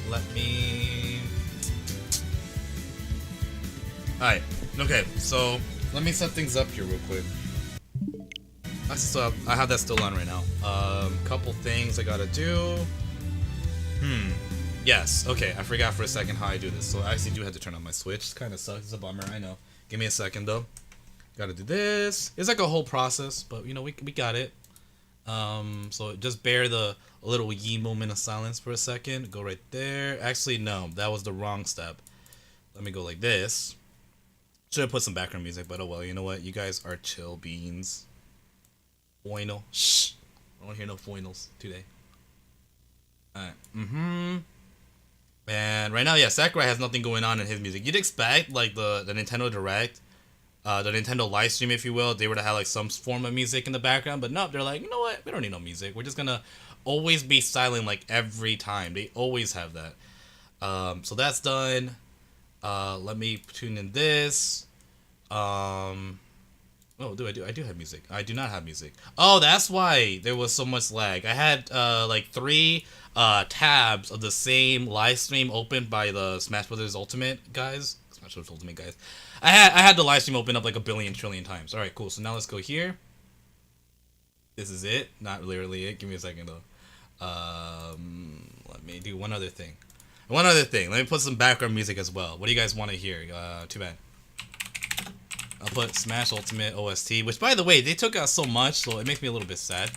Let me... Alright, okay, so let me set things up here real quick. I have that still on right now. Couple things I gotta do. Yes, okay, I forgot for a second how I do this. So I actually do have to turn on my Switch. It kind of sucks, it's a bummer, I know. Give me a second though. Gotta do this. It's like a whole process, but you know, we got it. So just bear the little yee moment of silence for a second. Go right there. Actually, no, that was the wrong step. Let me go like this. Should have put some background music, but oh well, you know what? You guys are chill beans. Foinal. Shh. I don't hear no foinals today. Alright. And right now, yeah, Sakurai has nothing going on in his music. You'd expect, like, the Nintendo Direct, the Nintendo live stream, if you will, they were to have, like, some form of music in the background. But no, they're like, you know what? We don't need no music. We're just gonna always be silent, like, every time. They always have that. So that's done. Let me tune in this. Oh, I do have music. I do not have music. Oh, that's why there was so much lag. I had like 3 tabs of the same live stream opened by the Smash Brothers Ultimate guys. Smash Brothers Ultimate guys. I had the live stream open up like a billion trillion times. All right, cool. So now let's go here. This is it. Not literally it. Give me a second though. Let me do one other thing. Let me put some background music as well. What do you guys want to hear? Too bad. I'll put Smash Ultimate OST, which by the way, they took out so much, so it makes me a little bit sad.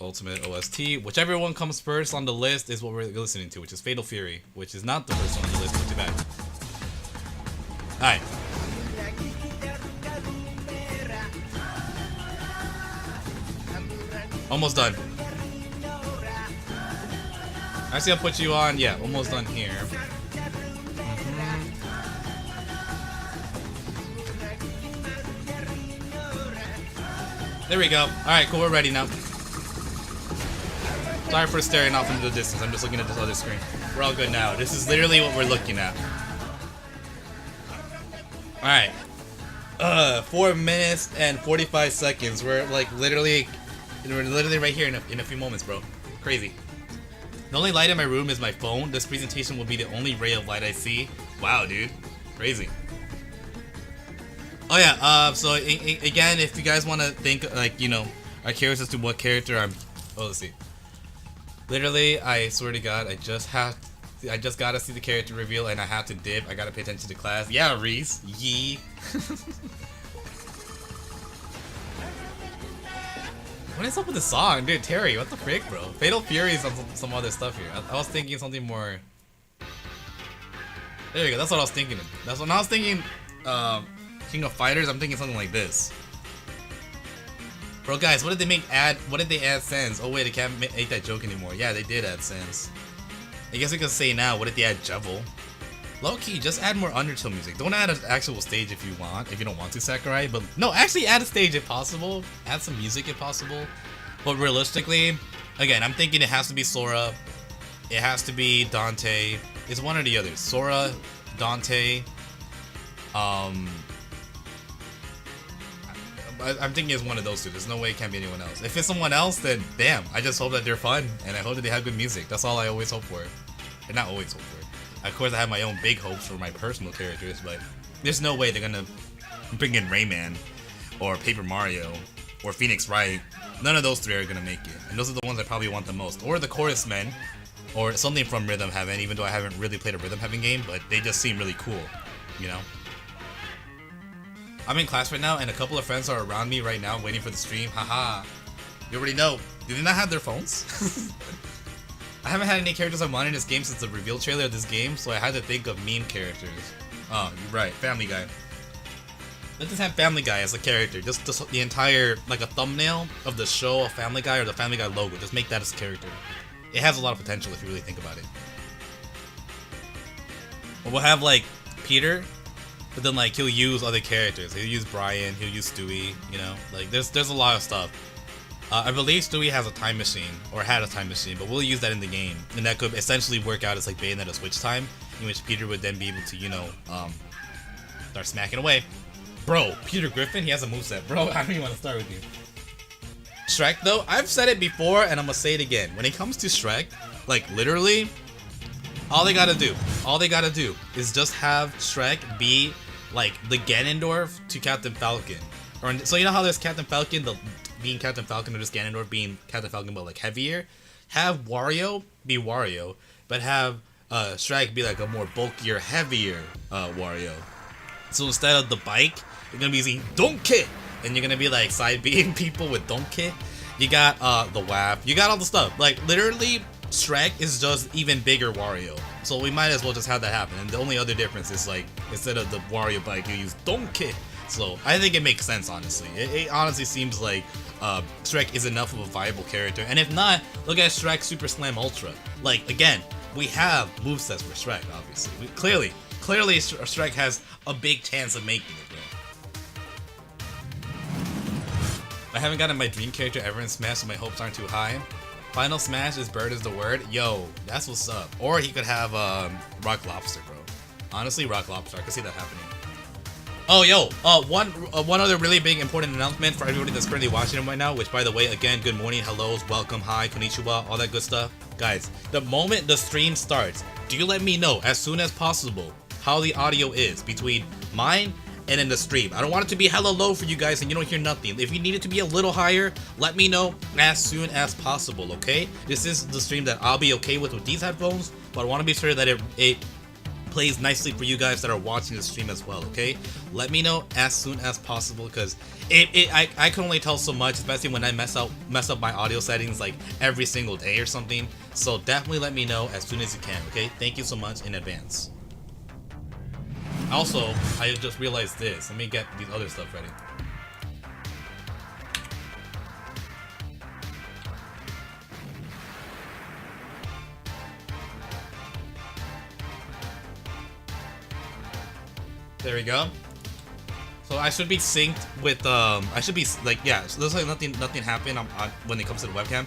Ultimate OST, whichever one comes first on the list is what we're listening to, which is Fatal Fury, which is not the first one on the list, but too bad. Alright. Almost done. Actually, I'll put you on, yeah, almost done here. There we go. Alright, cool, we're ready now. Sorry for staring off into the distance, I'm just looking at this other screen. We're all good now. This is literally what we're looking at. Alright. 4 minutes and 45 seconds. We're literally right here in a few moments, bro. Crazy. The only light in my room is my phone. This presentation will be the only ray of light I see. Wow, dude. Crazy. Oh yeah, so again, if you guys want to think, like, you know, are curious as to what character I'm... Oh, let's see. Literally, I swear to God, I just gotta see the character reveal and I have to dip. I gotta pay attention to class. Yeah, Reese. Yee. What is up with the song? Dude, Terry, what the frick, bro? Fatal Fury is on some other stuff here. I was thinking something more... There you go, that's what I was thinking. That's when I was thinking, King of Fighters, I'm thinking something like this. Bro, guys, what did they add Sans? Oh wait, they can't make that joke anymore. Yeah, they did add Sans. I guess we could say now, what did they add Jevil? Low-key, just add more Undertale music. Don't add an actual stage if you don't want to, Sakurai. But no, actually add a stage if possible. Add some music if possible. But realistically, again, I'm thinking it has to be Sora. It has to be Dante. It's one or the other. Sora, Dante. I'm thinking it's one of those two. There's no way it can't be anyone else. If it's someone else, then damn. I just hope that they're fun, and I hope that they have good music. That's all I always hope for. And not always hope for. Of course, I have my own big hopes for my personal characters, but there's no way they're gonna bring in Rayman, or Paper Mario, or Phoenix Wright. None of those 3 are gonna make it. And those are the ones I probably want the most. Or the Chorus Men, or something from Rhythm Heaven, even though I haven't really played a Rhythm Heaven game, but they just seem really cool, you know? I'm in class right now, and a couple of friends are around me right now waiting for the stream. Haha. You already know. Do they not have their phones? I haven't had any characters I wanted in this game since the reveal trailer of this game, so I had to think of meme characters. Oh, you're right. Family Guy. Let's just have Family Guy as a character. Just the entire, like a thumbnail of the show of Family Guy or the Family Guy logo. Just make that as a character. It has a lot of potential if you really think about it. But we'll have, like, Peter, but then, like, he'll use other characters. He'll use Brian, he'll use Stewie, you know? Like, there's a lot of stuff. I believe Stewie has a time machine, or had a time machine, but we'll use that in the game. And that could essentially work out as like Bayonetta switch time, in which Peter would then be able to, you know, start smacking away. Bro, Peter Griffin, he has a moveset. Bro, I don't even want to start with you. Shrek, though, I've said it before, and I'm gonna say it again. When it comes to Shrek, like, literally, all they gotta do is just have Shrek be, like, the Ganondorf to Captain Falcon. Or, so you know how there's Captain Falcon, being Captain Falcon, or just Ganondorf being Captain Falcon, but like heavier. Have Wario be Wario, but have Shrek be like a more bulkier, heavier Wario. So instead of the bike, you're gonna be using Donkey, and you're gonna be like side beating people with Donkey. You got the WAP, you got all the stuff. Like literally, Shrek is just even bigger Wario. So we might as well just have that happen. And the only other difference is like instead of the Wario bike, you use Donkey. So I think it makes sense, honestly. It honestly seems like Shrek is enough of a viable character. And if not, look at Shrek Super Slam Ultra. Like, again, we have movesets for Shrek, obviously. Clearly, Shrek has a big chance of making it, bro. I haven't gotten my dream character ever in Smash, so my hopes aren't too high. Final Smash is Bird is the word. Yo, that's what's up. Or he could have Rock Lobster, bro. Honestly, Rock Lobster. I could see that happening. Oh, yo, one other really big important announcement for everybody that's currently watching it right now, which, by the way, again, good morning, hellos, welcome, hi, konnichiwa, all that good stuff. Guys, the moment the stream starts, do you let me know as soon as possible how the audio is between mine and in the stream. I don't want it to be hella low for you guys and you don't hear nothing. If you need it to be a little higher, let me know as soon as possible, okay? This is the stream that I'll be okay with these headphones, but I want to be sure that it plays nicely for you guys that are watching the stream as well, okay? Let me know as soon as possible, because I can only tell so much, especially when I mess up my audio settings like every single day or something. So definitely let me know as soon as you can, okay? Thank you so much in advance. Also, I just realized this. Let me get these other stuff ready. There we go. So I should be synced with I should be like, yeah, so looks like nothing happened when it comes to the webcam.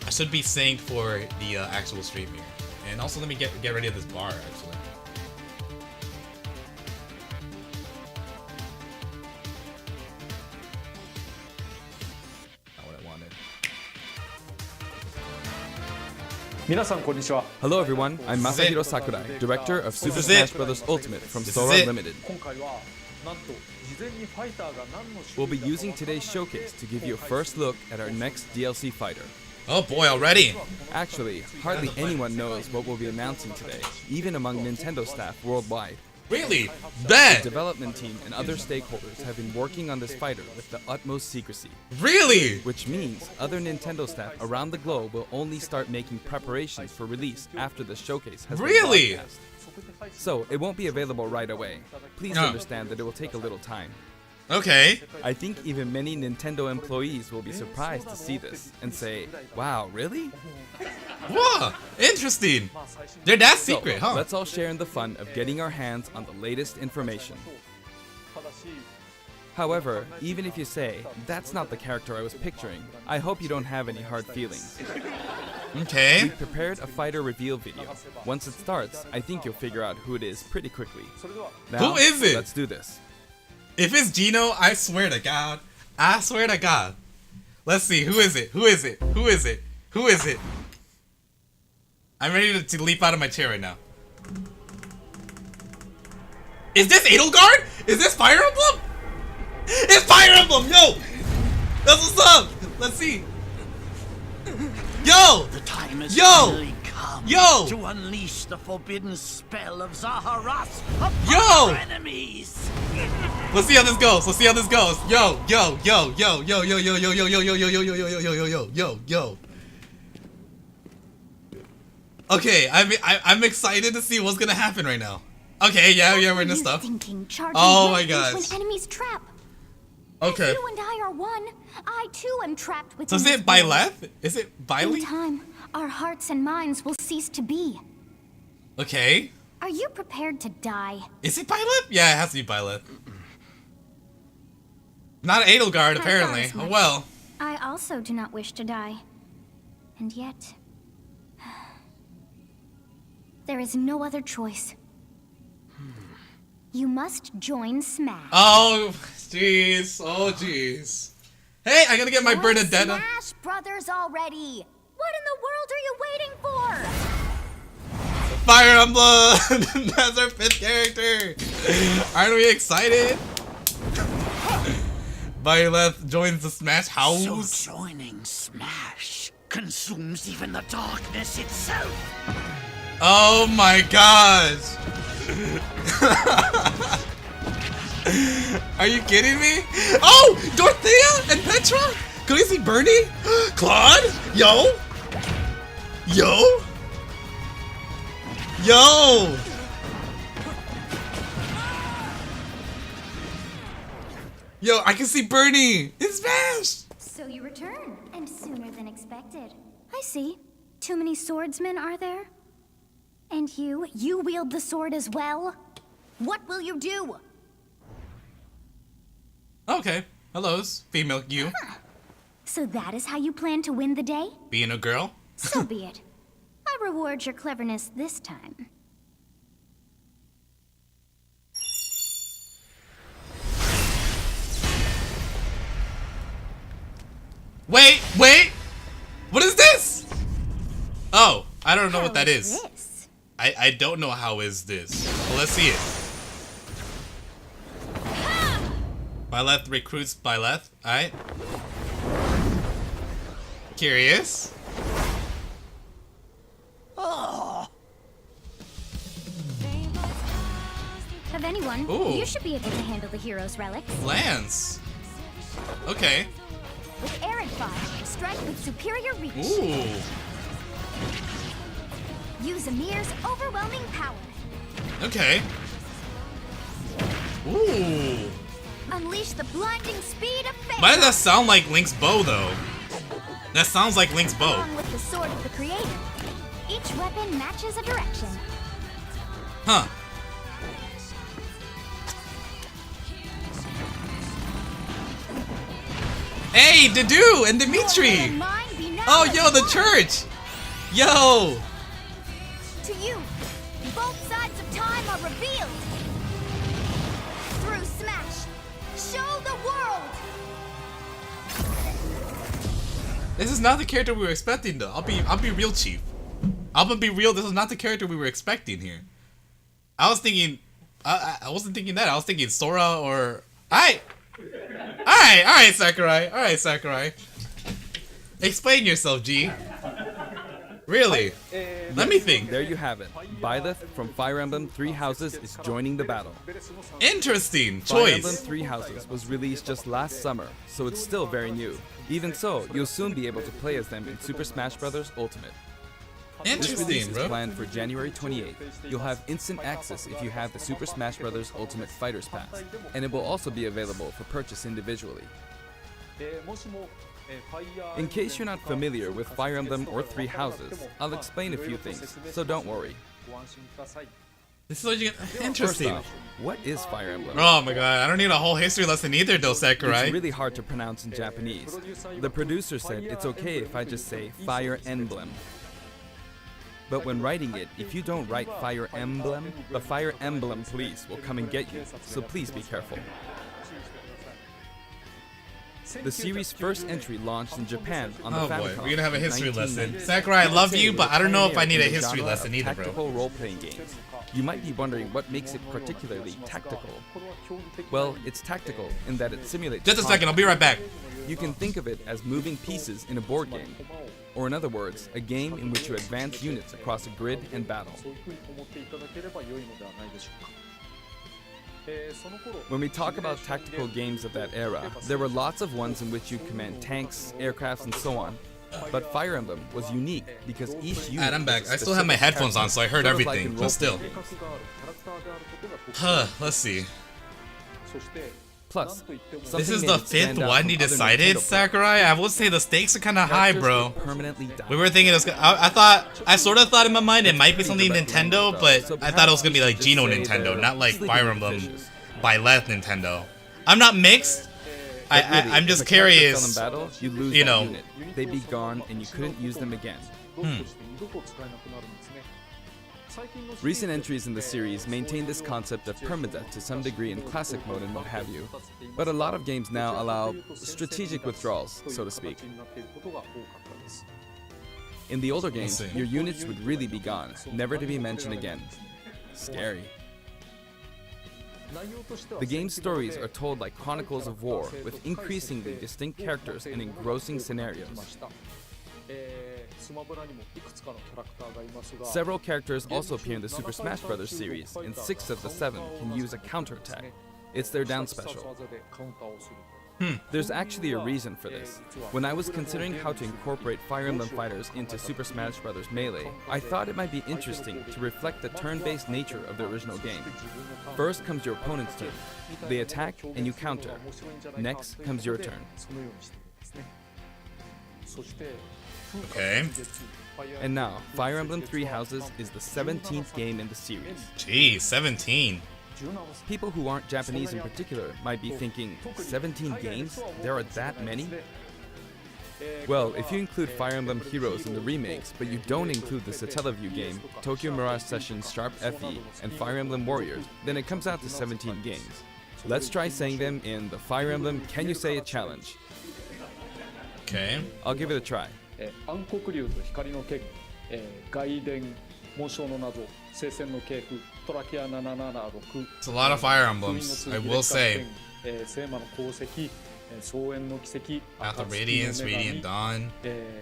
I should be synced for the actual stream here. And also let me get ready of this bar actually. Not what I wanted. Hello everyone, I'm Masahiro Sakurai, director of Super This is Smash it. Bros. Ultimate from This is Sora it. Limited. We'll be using today's showcase to give you a first look at our next DLC fighter. Oh boy, already. Actually, hardly anyone knows what we'll be announcing today, even among Nintendo staff worldwide. Really? The Bad. development team and other stakeholders have been working on this fighter with the utmost secrecy, Really? which means other Nintendo staff around the globe will only start making preparations for release after the showcase has been Really? broadcast. So it won't be available right away. Please No. understand that it will take a little time. Okay. I think even many Nintendo employees will be surprised to see this and say, wow, really? Whoa, interesting. They're that So, secret, huh? let's all share in the fun of getting our hands on the latest information. However, even if you say, that's not the character I was picturing, I hope you don't have any hard feelings. Okay. We prepared a fighter reveal video. Once it starts, I think you'll figure out who it is pretty quickly. Now, Who is it? Let's do this. If it's Geno, I swear to God. I swear to God. Let's see. Who is it? Who is it? Who is it? Who is it? I'm ready to leap out of my chair right now. Is this Edelgard? Is this Fire Emblem? It's Fire Emblem! Yo! That's what's up! Let's see. Yo! The time has Yo! finally come Yo! to unleash the forbidden spell of Zaharas upon Yo! our enemies. Let's see how this goes. Let's see how this goes. Yo, yo, yo, yo, yo, yo, yo, yo, yo, yo, yo, yo, yo, yo, yo, yo, yo, yo, yo, yo. Okay, I'm excited to see what's gonna happen right now. Okay, yeah, we're in this stuff. Oh my gosh. An enemy's trap. Okay. You and I are one. I too am trapped So within is this it world. Byleth? Is it In Byleth? time, our hearts and minds will cease to be. Okay. Are you prepared to die? Is it Byleth? Yeah, it has to be Byleth. Not Edelgard, apparently. as Oh much. well. I also do not wish to die. And yet, there is no other choice. You must join Smash. Oh, jeez. Oh, jeez. Hey, I gotta get my Join Bernadetta. Smash Brothers already! What in the world are you waiting for? Fire Emblem! That's our 5th character! Aren't we excited? Byleth joins the Smash house. So joining Smash consumes even the darkness itself. Oh my gosh! Are you kidding me? Oh! Dorothea and Petra? Can we see Bernie? Claude? Yo! Yo! Yo! Yo, I can see Bernie in Smash! So you return, and sooner than expected. I see. Too many swordsmen, are there? And you wield the sword as well? What will you do? Okay. Hello's female you. So that is how you plan to win the day? Being a girl? So be it. I reward your cleverness this time. Wait! What is this? Oh, I don't know what that is. This? I don't know how is this. Well, let's see it. Byleth recruits Byleth. Alright. Curious. Of anyone, Ooh. you should be able to handle the hero's relics. Lance. Okay. With arid fire, strike with superior reach. Ooh. Use Amir's overwhelming power. Okay. Ooh. Unleash the blinding speed of fate. Why does that sound like Link's bow, though? That sounds like Link's bow. Along with the sword of the creator. Each weapon matches a direction. Huh. Hey, Dedu and Dimitri! Mine be now Oh, as yo, the one. church! Yo! To you, both sides of time are revealed. Through Smash, show the world. This is not the character we were expecting, though. I'll be real, Chief. I'm gonna be real. This is not the character we were expecting here. I was thinking, I wasn't thinking that. I was thinking Sora or Alright, Sakurai. Explain yourself, G. Really? Let me think. There you have it. Byleth from Fire Emblem Three Houses is joining the battle. Interesting Fire Emblem choice. Three Houses was released just last summer, so it's still very new. Even so, you'll soon be able to play as them in Super Smash Bros. Ultimate. This release Interesting, is bro. planned for January 28th. You'll have instant access if you have the Super Smash Bros. Ultimate Fighters Pass, and it will also be available for purchase individually. In case you're not familiar with Fire Emblem or Three Houses, I'll explain a few things, so don't worry. This is what you get. First Interesting. off, what is Fire Emblem? Oh my god, I don't need a whole history lesson either, though, Sakurai. It's really hard to pronounce in Japanese. The producer said it's okay if I just say Fire Emblem. But when writing it, if you don't write Fire Emblem, the Fire Emblem police will come and get you, so please be careful. The series' first entry launched in Japan on the Oh boy, Famicom we're gonna have a in history lesson. 1990. Sakurai, I love you, but I don't know if I need a Pioneer in the history genre lesson of either, bro. Tactical role-playing games. You might be wondering what makes it particularly tactical. Well, it's tactical in that it simulates. Just a second, I'll be right back. You can think of it as moving pieces in a board game, or in other words, a game in which you advance units across a grid and battle. When we talk about tactical games of that era, there were lots of ones in which you command tanks, aircrafts, and so on. But Fire Emblem was unique because each unit. Alright, I'm back. was a I still have my specific headphones on, so I heard character, sort of like everything, in but still. role-playing games. Let's see. Plus, This something is made the it stand fifth out one from you other decided, Nintendo Sakurai? I would say the stakes are kind of high, characters bro. would permanently die. We were thinking it was. I sort of thought in my mind it might be something Nintendo, but I thought it was gonna be like Geno Nintendo, not like Fire Emblem Byleth Nintendo. I'm not mixed. But really, I'm if just a character fell curious. in battle, you'd lose you that know. unit. They'd be gone, and you couldn't use them again. Recent entries in the series maintain this concept of permadeath to some degree in classic mode and what have you, but a lot of games now allow strategic withdrawals, so to speak. In the older games, see. your units would really be gone, never to be mentioned again. Scary. The game's stories are told like chronicles of war, with increasingly distinct characters and engrossing scenarios. Several characters also appear in the Super Smash Bros. Series, and 6 of the 7 can use a counterattack. It's their down special. There's actually a reason for this. When I was considering how to incorporate Fire Emblem fighters into Super Smash Bros. Melee, I thought it might be interesting to reflect the turn-based nature of the original game. First comes your opponent's turn. They attack and you counter. Next comes your turn. Okay. And now, Fire Emblem Three Houses is the 17th game in the series. Geez, 17. People who aren't Japanese in particular might be thinking, 17 games? There are that many? Well, if you include Fire Emblem Heroes in the remakes, but you don't include the Satellaview game, Tokyo Mirage Sessions Sharp FE, and Fire Emblem Warriors, then it comes out to 17 games. Let's try saying them in the Fire Emblem Can You Say It challenge. Okay. I'll give it a try. 暗黒竜と光の剣、外伝紋章の謎、聖戦の系譜、トラキア776。 It's a lot of Fire Emblems, I will say. 聖魔の功績、草園の奇跡、 Path of Radiance, Radiant Dawn,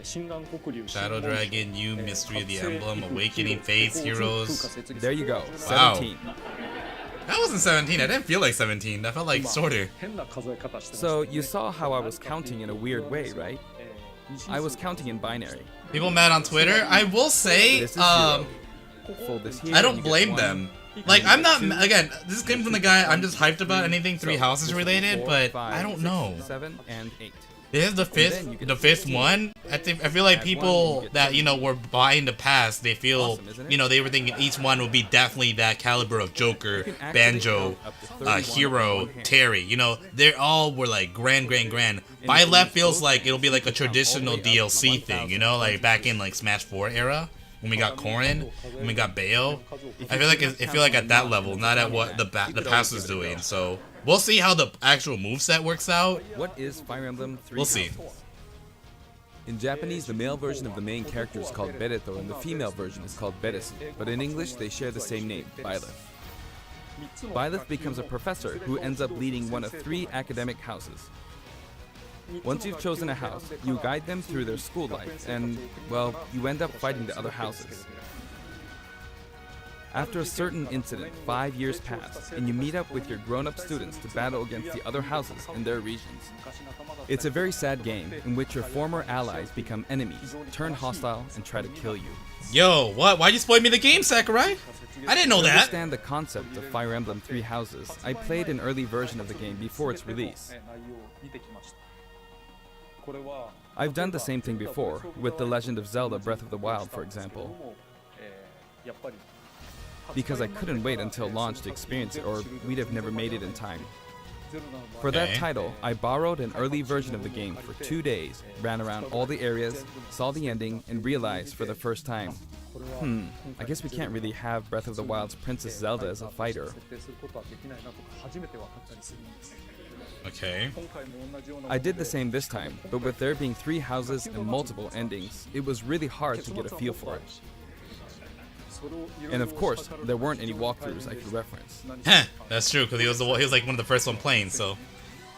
新暗黒竜、 Shadow Dragon, You, Mystery of the Emblem, Awakening, Fates, Heroes. There you go. Wow. 17. That wasn't 17. I didn't feel like 17. That felt like shorter. 変な数え方してました。 So you saw how I was counting in a weird way, right? I was counting in binary. People mad on Twitter. I will say, This is zero. Fold this here. I and don't you get blame one. them. Like, I'm not, again, this came from the guy, I'm just hyped about anything Three So, Houses this is related, 4, but 5, I don't 6, know. 7 and 8. This is the then you get fifth 15. one. I feel like Add people 1, you get that, 20. you know, were buying the past, they feel, Awesome, isn't it? you know, they were thinking each one would be definitely that caliber of Joker, You can actually Banjo, count up to 31 Hero, on one hand. Terry. You know, they all were like grand. And By if you left use feels both, like it'll be like a you can count all the traditional way up to DLC thing, you know, like back in like Smash 4 era. When we got Corrin, when we got Bayo, I feel like at that level, not at what the past is doing. So we'll see how the actual moveset works out. What is Fire Emblem 3 We'll see. Houses? In Japanese, the male version of the main character is called Bereto and the female version is called Beresu, but in English they share the same name, Byleth. Byleth becomes a professor who ends up leading one of 3 academic houses. Once you've chosen a house, you guide them through their school life, and, well, you end up fighting the other houses. After a certain incident, 5 years pass, and you meet up with your grown-up students to battle against the other houses in their regions. It's a very sad game in which your former allies become enemies, turn hostile, and try to kill you. Yo, what? Why'd you spoil me the game, Sakurai? I didn't know To that. understand the concept of Fire Emblem 3 Houses, I played an early version of the game before its release. 内容を見てきました。これは I've done the same thing before, with The Legend of Zelda Breath of the Wild, for example, やっぱり because I couldn't wait until launch to experience it, or we'd have never made it in time. For that Okay. title, I borrowed an early version of the game for 2 days, ran around all the areas, saw the ending, and realized for the first time, I guess we can't really have Breath of the Wild's Princess Zelda as a fighter. 設定することはできないなとか初めて分かったりするんです。 Okay. 今回も同じような I did the same this time, but with there being 3 houses and multiple endings, it was really hard to get a feel for it. And of course, there weren't any walkthroughs I could reference. Heh, that's true, because he was like one of the first one playing, so.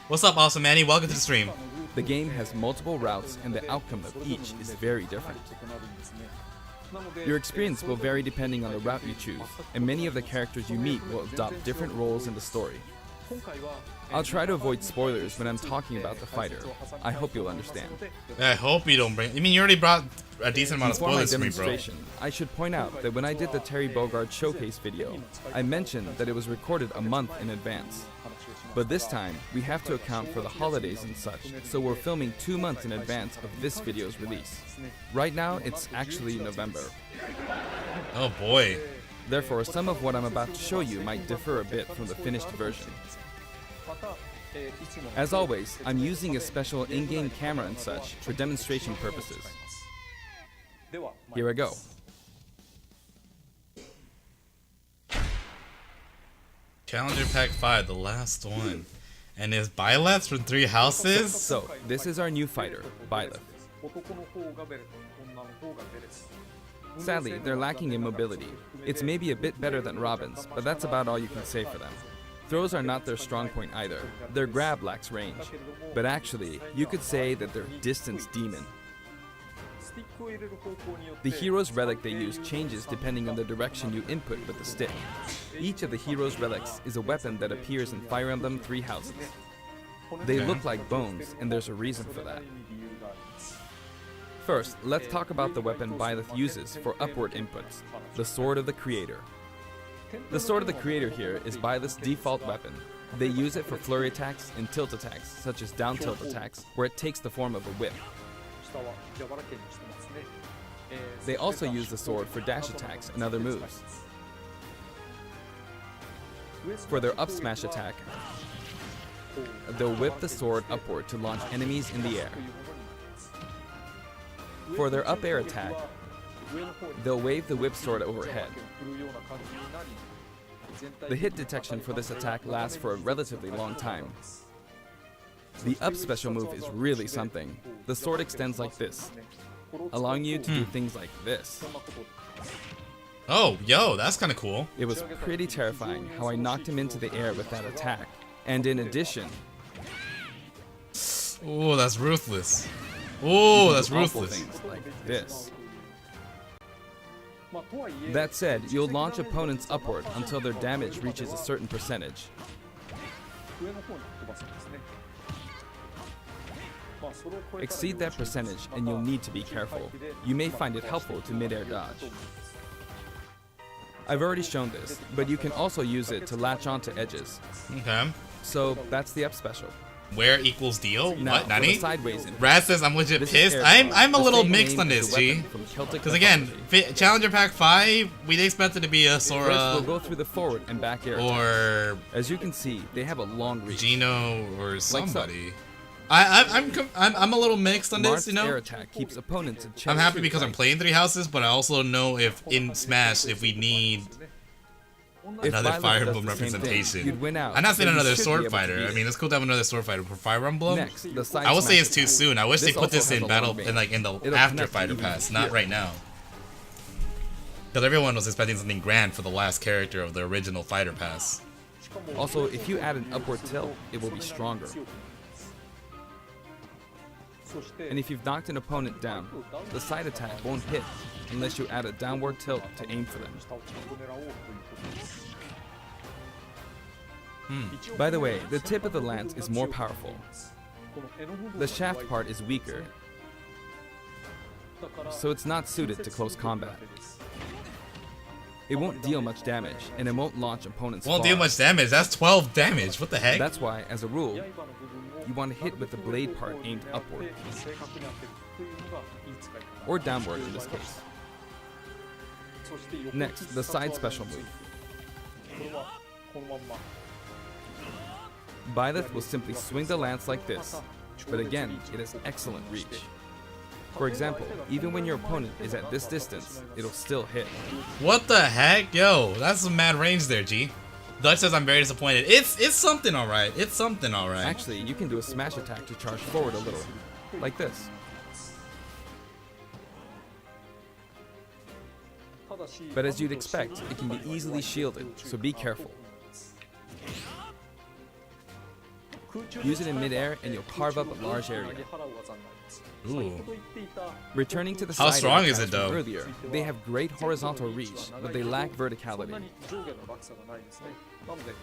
What's up, Awesome Manny? Welcome to the stream. The game has multiple routes, and the outcome of each is very different. Your experience will vary depending on the route you choose, and many of the characters you meet will adopt different roles in the story. I'll try to avoid spoilers when I'm talking about the fighter. I hope you'll understand. I hope you don't bring. I mean, you already brought a decent amount of Before my spoilers to me, bro. demonstration, I should point out that when I did the Terry Bogard showcase video, I mentioned that it was recorded a month in advance. But this time, we have to account for the holidays and such, so we're filming 2 months in advance of this video's release. Right now, it's actually November. Oh boy. Therefore, some of what I'm about to show you might differ a bit from the finished version. As always, I'm using a special in-game camera and such for demonstration purposes. Here I go. Challenger Pack 5, the last one. And is Byleth from 3 Houses? So, this is our new fighter, Byleth. 男の方がベレと女の方がベレス。 Sadly, they're lacking in mobility. It's maybe a bit better than Robin's, but that's about all you can say for them. Throws are not their strong point either. Their grab lacks range. But actually, you could say that they're distance demon. スティックを入れる方向によって The hero's relic they use changes depending on the direction you input with the stick. Each of the hero's relics is a weapon that appears in Fire Emblem 3 Houses. They look like bones, and there's a reason for that. First, let's talk about the weapon Byleth uses for upward inputs, the Sword of the Creator. The Sword of the Creator here is Byleth's default weapon. They use it for flurry attacks and tilt attacks, such as down tilt attacks, where it takes the form of a whip. 下は柔らけにしてますね。 They also use the sword for dash attacks and other moves. For their up smash attack, they'll whip the sword upward to launch enemies in the air. For their up air attack, they'll wave the whip sword overhead. The hit detection for this attack lasts for a relatively long time. The up special move is really something. The sword extends like this, allowing you to do things like this. Oh, yo, that's kind of cool. It was pretty terrifying how I knocked him into the air with that attack. And in addition, Oh, that's ruthless. Oh, that's awful ruthless. things like this. That said, you'll launch opponents upward until their damage reaches a certain percentage. Exceed that percentage and you'll need to be careful. You may find it helpful to mid-air dodge. I've already shown this, but you can also use it to latch onto edges. Okay. So that's the up special. Where equals deal? Now, What? for Nani? the sideways input. Raz says I'm legit This is pissed. air I'm dodge, a the little same mixed name on as this, the G. weapon from Celtic Because again, mythology. Challenger Pack 5, we'd expect it to be a First, we'll Sora go through the forward and back air. or As you can see, they have a long reach. Geno or so. somebody. I'm a little mixed on this, Marth's you know. air attack keeps opponents in check. I'm happy too, because I'm right? playing 3 houses, but I also know if in Smash if we need If another Byleth Fire does Emblem the same thing, representation. you'd win out, I'm not saying but you another should be sword able to fighter. use I mean, it. it's cool to have another sword fighter for Fire Emblem. Next, the side I will say smash it's too attack. soon. I wish they This put this also in has a long battle range. in like in the It'll after connect Fighter even Pass, not here. right now. Because everyone was expecting something grand for the last character of the original Fighter Pass. Also, if you add an upward tilt, it will be stronger. And if you've knocked an opponent down, the side attack won't hit unless you add a downward tilt to aim for them. By the way, the tip of the lance is more powerful. The shaft part is weaker, so it's not suited to close combat. It won't deal much damage, and it won't launch opponents Won't far. deal much damage. That's 12 damage. What the heck? That's why, as a rule, you want to hit with the blade part aimed upward, or downward in this case. Next, the side special move. Byleth will simply swing the lance like this, but again, it has excellent reach. For example, even when your opponent is at this distance, it'll still hit. What the heck? Yo, that's some mad range there, G. Dutch says I'm very disappointed. It's something alright. It's something alright. Actually, you can do a smash attack to charge forward a little, like this. But as you'd expect, it can be easily shielded, so be careful. Use it in midair and you'll carve up a large area. Ooh. Returning to the How side strong air is it, attacks from though? Earlier, they have great horizontal reach, but they lack verticality.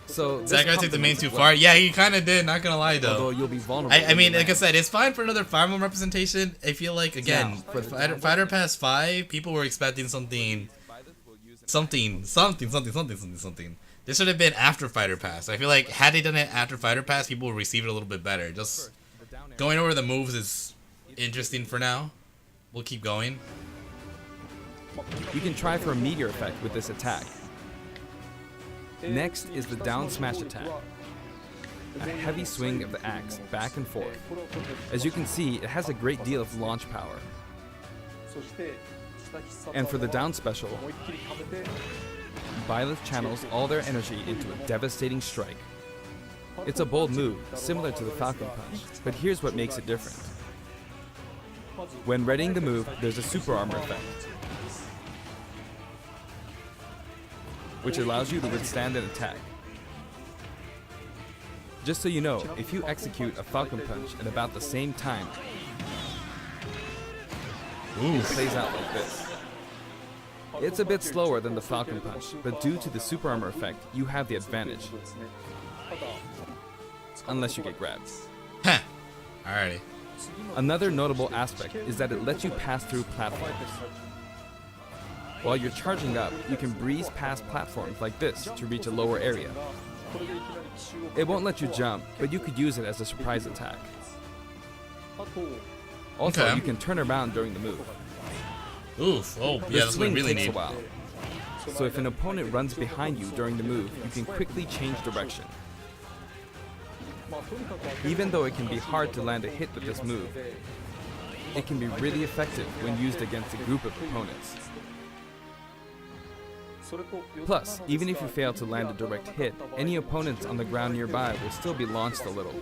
So this Sakurai took the main complements too it well. far. Yeah, he kind of did. Not gonna lie, Although though. you'll be vulnerable. I when mean, you like I land. said, it's fine for another Fire Emblem representation. I feel like, again, Now, for for the Fighter Pass 5, people were expecting something. This should have been after Fighter Pass. I feel like had they done it after Fighter Pass, people would receive it a little bit better. Just going over the moves is interesting for now. We'll keep going. You can try for a meteor effect with this attack. Next is the down smash attack. A heavy swing of the axe back and forth. As you can see, it has a great deal of launch power. And for the down special, Byleth channels all their energy into a devastating strike. It's a bold move, similar to the Falcon Punch, but here's what makes it different. When readying the move, there's a super armor effect, which allows you to withstand an attack. Just so you know, if you execute a Falcon Punch at about the same time, it plays out like this. It's a bit slower than the Falcon Punch, but due to the super armor effect, you have the advantage. Unless you get grabbed. Heh. Alrighty. Another notable aspect is that it lets you pass through platforms. While you're charging up, you can breeze past platforms like this to reach a lower area. It won't let you jump, but you could use it as a surprise attack. Also, Okay. you can turn around during the move. Oof. Oh, The yeah, that's what I swing really takes need. a while. So if an opponent runs behind you during the move, you can quickly change direction. Even though it can be hard to land a hit with this move, it can be really effective when used against a group of opponents. Plus, even if you fail to land a direct hit, any opponents on the ground nearby will still be launched a little.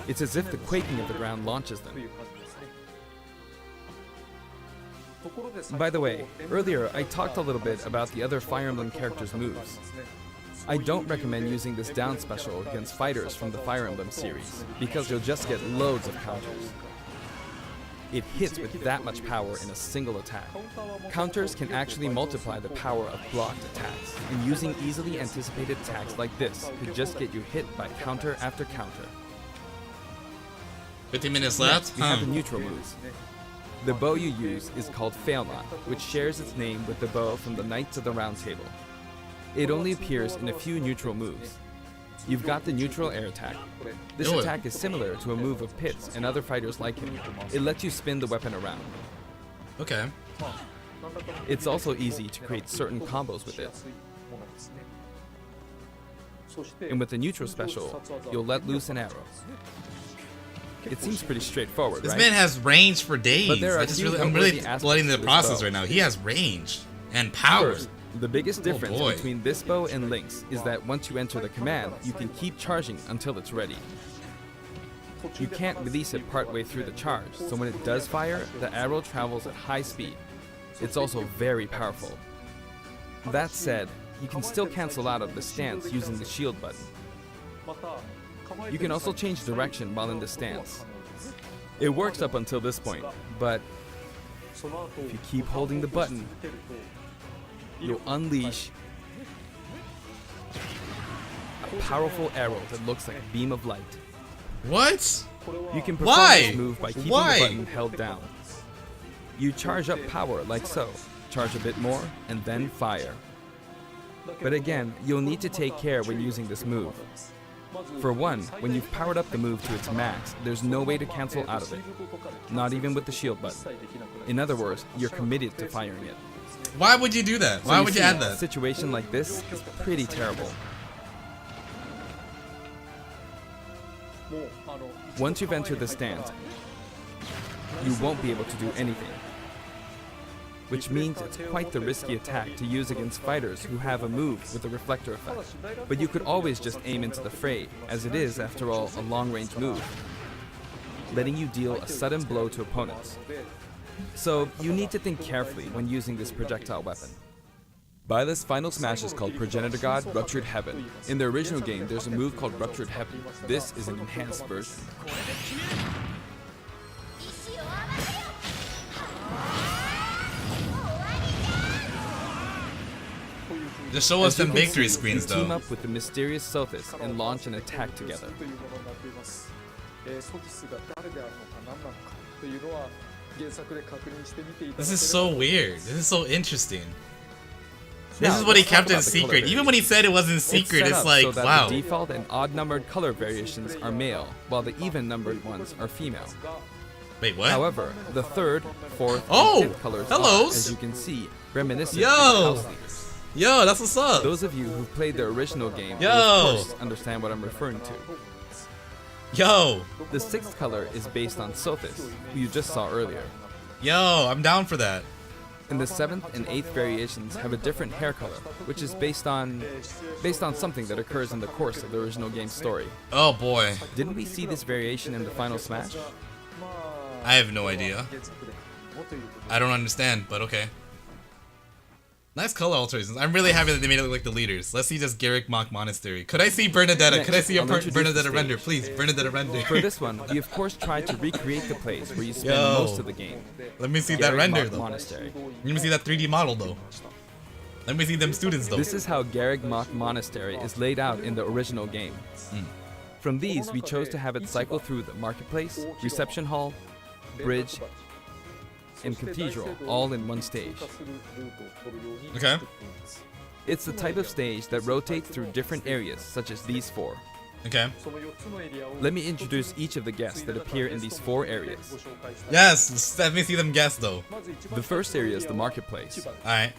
It's as if the quaking of the ground launches them. By the way, earlier I talked a little bit about the other Fire Emblem characters' moves. I don't recommend using this down special against fighters from the Fire Emblem series, because you'll just get loads of counters. It hits with that much power in a single attack. Counters can actually multiply the power of blocked attacks, and using easily anticipated attacks like this could just get you hit by counter after counter. 15 minutes Next, left? we have the neutral moves. The bow you use is called Failnaught, which shares its name with the bow from the Knights of the Round Table. It only appears in a few neutral moves. You've got the neutral air attack. This Do it. attack is similar to a move of Pit's and other fighters like him. It lets you spin the weapon around. Okay. It's also easy to create certain combos with it. And with the neutral special, you'll let loose an arrow. It seems pretty straightforward, This right? man has range for days. But there are I a just few really, I'm really noteworthy aspects blooding the to this process bow. right now. He has range and power. First, the biggest difference boy. between this bow and Link's is that once you enter the command, you can keep charging until it's ready. You can't release it partway through the charge, so when it does fire, the arrow travels at high speed. It's also very powerful. That said, you can still cancel out of the stance using the shield button. You can also change direction while in the stance. It works up until this point, but if you keep holding the button, you'll unleash a powerful arrow that looks like a beam of light. What? You can perform Why? this move by keeping Why? the button held down. You charge up power like so, charge a bit more, and then fire. But again, you'll need to take care when using this move. For one, when you've powered up the move to its max, there's no way to cancel out of it. Not even with the shield button. In other words, you're committed to firing it. Why would you do that? So Why would you see, add A that? situation like this is pretty terrible. Once you've entered the stance, you won't be able to do anything. Which means it's quite the risky attack to use against fighters who have a move with a reflector effect. But you could always just aim into the fray, as it is, after all, a long-range move, letting you deal a sudden blow to opponents. So you need to think carefully when using this projectile weapon. Byleth's final smash is called Progenitor God Ruptured Heaven. In the original game, there's a move called Ruptured Heaven. This is an enhanced version. Just show us As you them can victory see, screens, you team though. up with the mysterious Sothis and launch an attack together. This is so weird. This is so interesting. This Now, is what he let's talk kept in about the color secret. Even when he said it wasn't secret, set it's up like, so that wow. the default and odd-numbered color variations are male, while the even-numbered ones are female. Wait, what? However, the third, fourth, Oh, and fifth colors hellos. are, as you can see, reminiscent Yo. of the house leaders. Yo, that's what's up. Those of you who've played the original game Yo. will of course understand what I'm referring to. Yo, The sixth color is based on Sothis, who you just saw earlier. yo, I'm down for that. And the seventh and eighth variations have a different hair color, which is based on something that occurs in the course of the original game's story. Oh boy, Didn't we see this variation in the final smash? I have no idea. I don't understand, but okay. Nice color alterations. I'm really happy that they made it look like the leaders. Let's see just Garrick Mock Monastery. Could I see Bernadetta? Could I see a I'll introduce Bernadetta the render? stage. Please, Bernadetta render. For this one, we of course tried to recreate the place where you spend Yo. most of the game. Let me see that Garrick render Mock though. Monastery. Let me see that 3D model though. Let me see them students though. This is how Garrick Mock Monastery is laid out in the original game. From these, we chose to have it cycle through the marketplace, reception hall, bridge, and cathedral all in one stage. Okay. It's the type of stage that rotates through different areas, such as these four. Okay. Let me introduce each of the guests that appear in these four areas. Yes, let me see them guess though. The first area is the marketplace. Alright.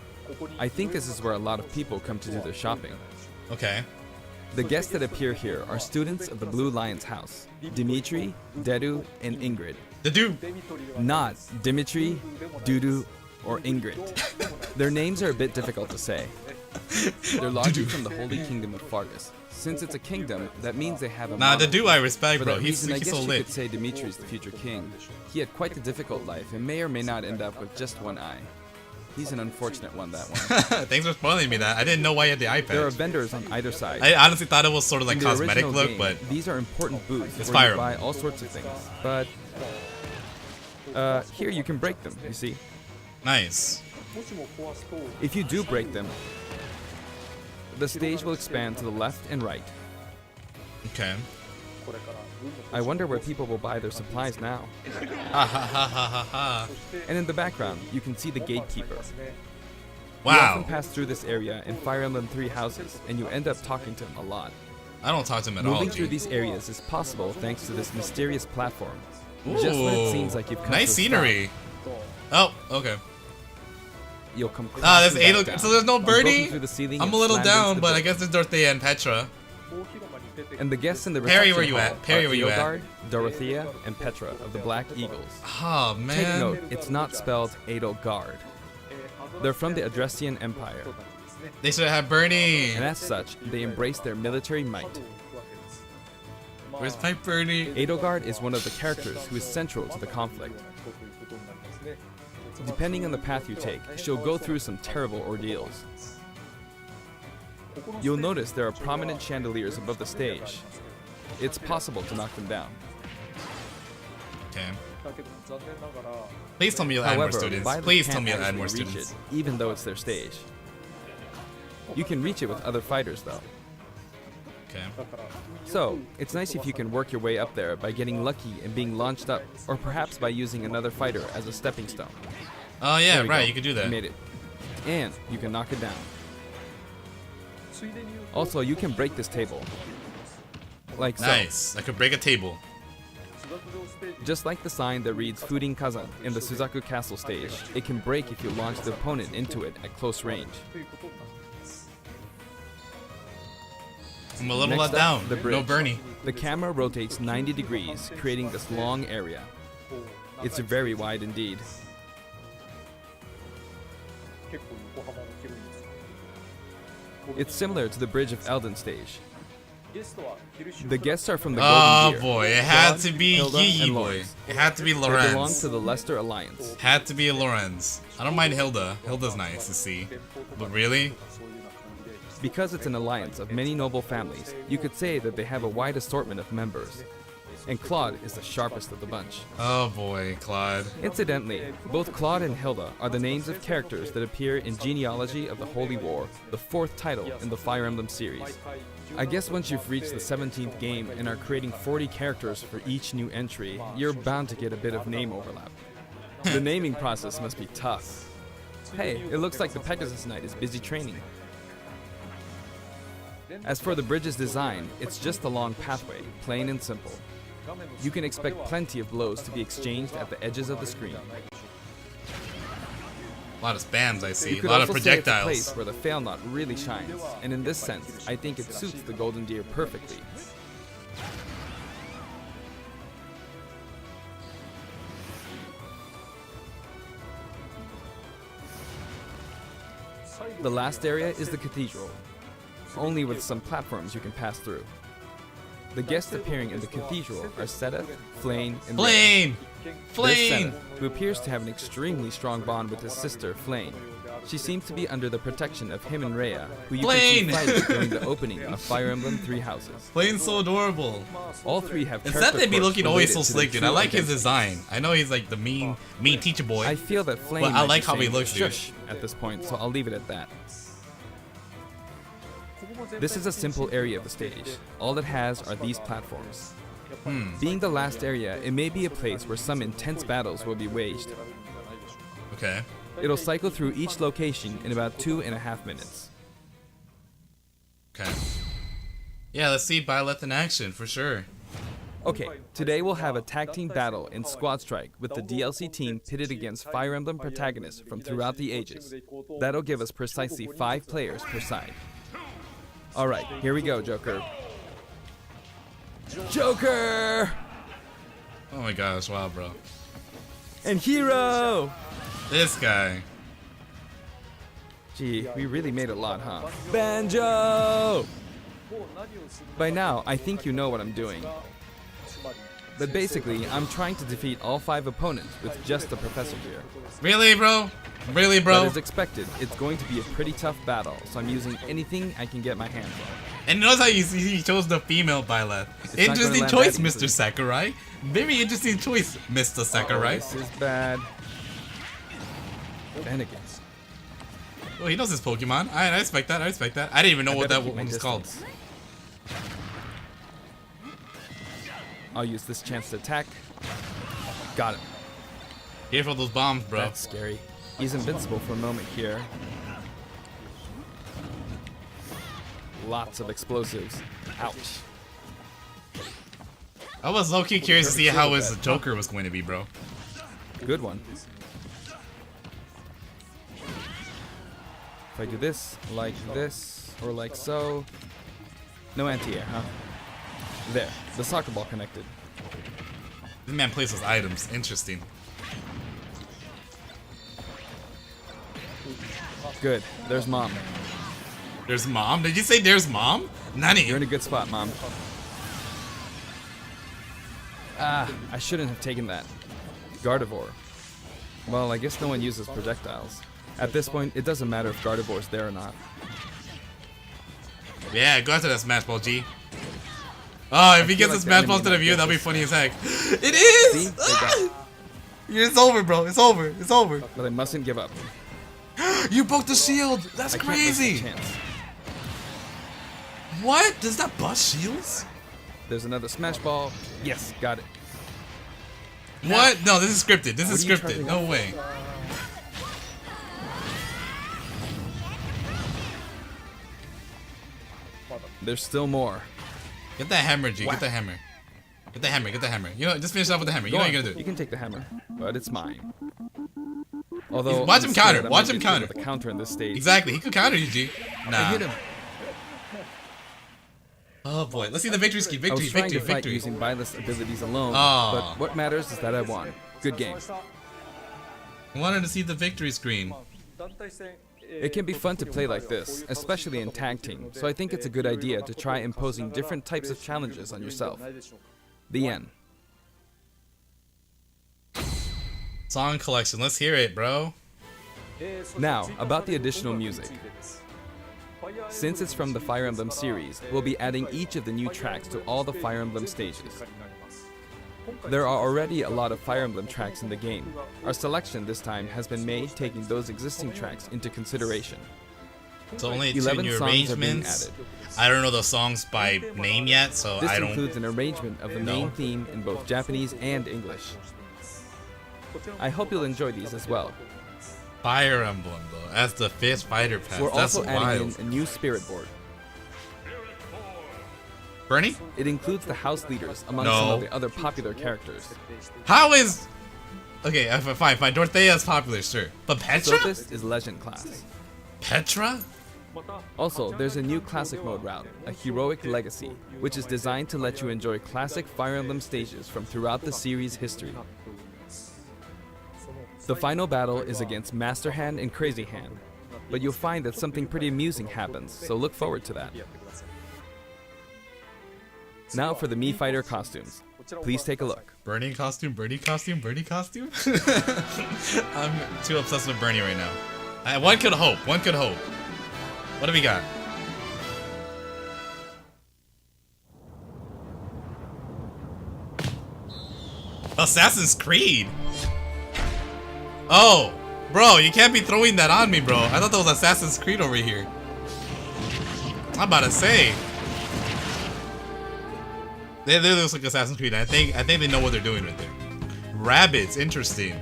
I think this is where a lot of people come to do their shopping. Okay. The guests that appear here are students of the Blue Lion's house, Dimitri, Dedu, and Ingrid. The dude. Not Dimitri, Dudu, or Ingrid. Their names are a bit difficult to say. They're largely from the Holy Kingdom of Fargus, Since it's a kingdom, that means they have a Nah, the monarch. dude I respect, For bro. that He's reason, I guess so you lit. could say Dimitri's the future king. He had quite a difficult life and may or may not end up with just one eye. He's an unfortunate one, that one. Thanks for spoiling me that. I didn't know why you had the eye There are patch. vendors on either side. I honestly thought it was sort of like In the cosmetic original look, game, but these are important booths It's where Fire you buy Emblem. all sorts of things. But here you can break them, you see. nice. If you do break them, the stage will expand to the left and right. Okay. I wonder where people will buy their supplies now. Ha ha ha ha ha ha. And in the background, you can see the gatekeeper. You Wow. often pass through this area in Fire Emblem 3 houses, and you end up talking to him a lot. I don't talk to him at all, Moving through dude. these areas is possible thanks to this mysterious platform. Just when it seems like you've come nice to a scenery. Oh, okay. stop, you'll come Ah, there's crashing back 8. down. So there's no You've broken birdie? through the ceiling I'm and a little slammed into down, the but I brick. guess there's Dorothea and Petra. And the guests in the Perry, reception where you hall at? Perry, are where you at? Edelgard, Dorothea, and Petra of the Black Eagles. Oh, Take man. note, it's not spelled Edelgard. They're from the Adressian Empire, They should have Bernie. and as such, they embrace their military might. Where's my Bernie? Edelgard is one of the characters who is central to the conflict. Depending on the path you take, she'll go through some terrible ordeals. You'll notice there are prominent chandeliers above the stage. It's possible to knock them down. Okay. Please tell me you'll add more However, students. Byleth Please can't tell me you'll add more actually reach students. it, even though it's their stage. You can reach it with other fighters, though. Okay. So, it's nice if you can work your way up there by getting lucky and being launched up, or perhaps by using another fighter as a stepping stone. Oh, yeah, There we right. go. You could do You that. made it. And you can knock it down. Also, you can break this table. Like so. Nice. I could break a table. Just like the sign that reads Fudin Kazan in the Suzaku Castle stage, it can break if you launch the opponent into it at close range. I'm a little Next let up, down. the No bridge. Bernie. The camera rotates 90 degrees, creating this long area. It's very wide indeed. It's similar to the Bridge of Elden stage. The guests are from the Oh, Golden Deer. boy. It had Claude, to be Hilda, Yee and boy. Lawrence. It had to be They belong Lorenz. to the Leicester Alliance. Had to be a Lorenz. I don't mind Hilda. Hilda's nice to see. But really? Because it's an alliance of many noble families, you could say that they have a wide assortment of members. And Claude is the sharpest of the bunch. Oh boy, Claude. Incidentally, both Claude and Hilda are the names of characters that appear in Genealogy of the Holy War, the 4th title in the Fire Emblem series. I guess once you've reached the 17th game and are creating 40 characters for each new entry, you're bound to get a bit of name overlap. The naming process must be tough. Hey, it looks like the Pegasus Knight is busy training. As for the bridge's design, it's just a long pathway, plain and simple. You can expect plenty of blows to be exchanged at the edges of the screen. A lot of spams I see. You A could lot of also say it's a projectiles. place where the fail knot really shines, and in this sense, I think it suits the Golden Deer perfectly. The last area is the cathedral, only with some platforms you can pass through. The guests appearing in the cathedral are Sedith, Flame, and Rhea. Flame! There's Flame! Sedith, who appears to have an extremely strong bond with his sister, Flame. She seems to be under the protection of him and Rhea, who you can Flame! see fighting during the opening of Fire Emblem 3 Houses. Flame's so adorable. All three have It's character sad they be quirks looking always so related to slick, their dude. I true like his identity. design. I know he's like the mean teacher boy. I feel that Flame But I might like be how he saying looks, dude. shush at this point, so I'll leave it at that. This is a simple area of the stage. All it has are these platforms. Being the last area, it may be a place where some intense battles will be waged. Okay. It'll cycle through each location in about 2.5 minutes. Okay. Yeah, let's see Byleth in action for sure. Okay, today we'll have a tag team battle in Squad Strike with the DLC team pitted against Fire Emblem protagonists from throughout the ages. That'll give us precisely 5 players per side. Alright, here we go, Joker. Joker! Oh my gosh, wow, bro. And Hero! This guy. Gee, we really made a lot, huh? Banjo! By now, I think you know what I'm doing. But basically, I'm trying to defeat all 5 opponents with just the professor here. Really, bro? Really, But bro? as expected, it's going to be a pretty tough battle, so I'm using anything I can get my hands on. And notice how he chose the female Byleth. It's not Interesting gonna choice, land that Mr. easily. Sakurai. Very interesting choice, Mr. Sakurai. This is bad. Finnegan. Well, he knows his Pokemon. I respect that. I respect that. I didn't even know what better that keep my one was called. distance. I'll use this chance to attack. Got him. Careful of those bombs, bro. That's scary. He's invincible for a moment here. Lots of explosives. Ouch. I was low-key curious to see how his Joker was going to be, bro. Good one. If I do this, or like so. No anti-air, huh? There. The soccer ball connected. This man plays with items. Interesting. Good. There's Mom. There's Mom? Did you say there's Mom? Nani? You're in a good spot, Mom. Ah, I shouldn't have taken that. Gardevoir. Well, I guess no one uses projectiles. At this point, it doesn't matter if Gardevoir's there or not. Yeah, go after that Smash Ball, G. Oh, if he gets like a the Smash enemy Ball to the might view, get that'll be this. funny as heck. It is! See? They got it. It's over, bro. It's over. It's over. But I mustn't give up. You broke the shield. That's I can't miss crazy. the chance. What? Does that bust shields? There's another Smash Ball. Yes, got it. What? No, this is scripted. This is What are you scripted. charging No up? way. There's still more. Get that hammer, G. Get the hammer. Get the hammer. Get the hammer. You know, just finish off with the hammer. You know what you're gonna You do. can take the hammer, but it's mine. Although Watch him I'm counter. scared I Watch might him get hit counter. with a counter in this stage. Exactly. He could counter you, G. I Nah. hit him. Oh boy. Let's see the victory ski. I Victory. was trying Victory. to fight Victory. using Byleth's abilities alone, Aw. but what matters is that I won. Good game. I wanted to see the victory screen. It can be fun to play like this, especially in tag team, so I think it's a good idea to try imposing different types of challenges on yourself. The end. Song collection. Let's hear it, bro. Now, about the additional music. Since it's from the Fire Emblem series, we'll be adding each of the new tracks to all the Fire Emblem stages. There are already a lot of Fire Emblem tracks in the game. Our selection this time has been made taking those existing tracks into consideration. So only 2 11 new songs are being arrangements. added. I don't know those songs by name yet, so This I don't. includes an arrangement of the No. main theme in both Japanese and English. I hope you'll enjoy these as well. Fire Emblem though, as the 5th fighter pass. We're That's also wild. adding in a new spirit board. Bernie? It includes the house leaders among No. some of the other popular characters. How is? Okay, fine. Dorothea's popular, sure. But Petra? Sophist is legend class. Petra? Also, there's a new classic mode route, a heroic legacy, which is designed to let you enjoy classic Fire Emblem stages from throughout the series' history. The final battle is against Master Hand and Crazy Hand, but you'll find that something pretty amusing happens, so look forward to that. Now for the Mii Fighter costumes. Please take a look. Bernie costume, Bernie costume, Bernie costume? I'm too obsessed with Bernie right now. One could hope, one could hope. What do we got? Assassin's Creed? Oh, bro, you can't be throwing that on me, bro. I thought that was Assassin's Creed over here. I'm about to say. They literally looks like Assassin's Creed. I think they know what they're doing right there. Rabbits, interesting.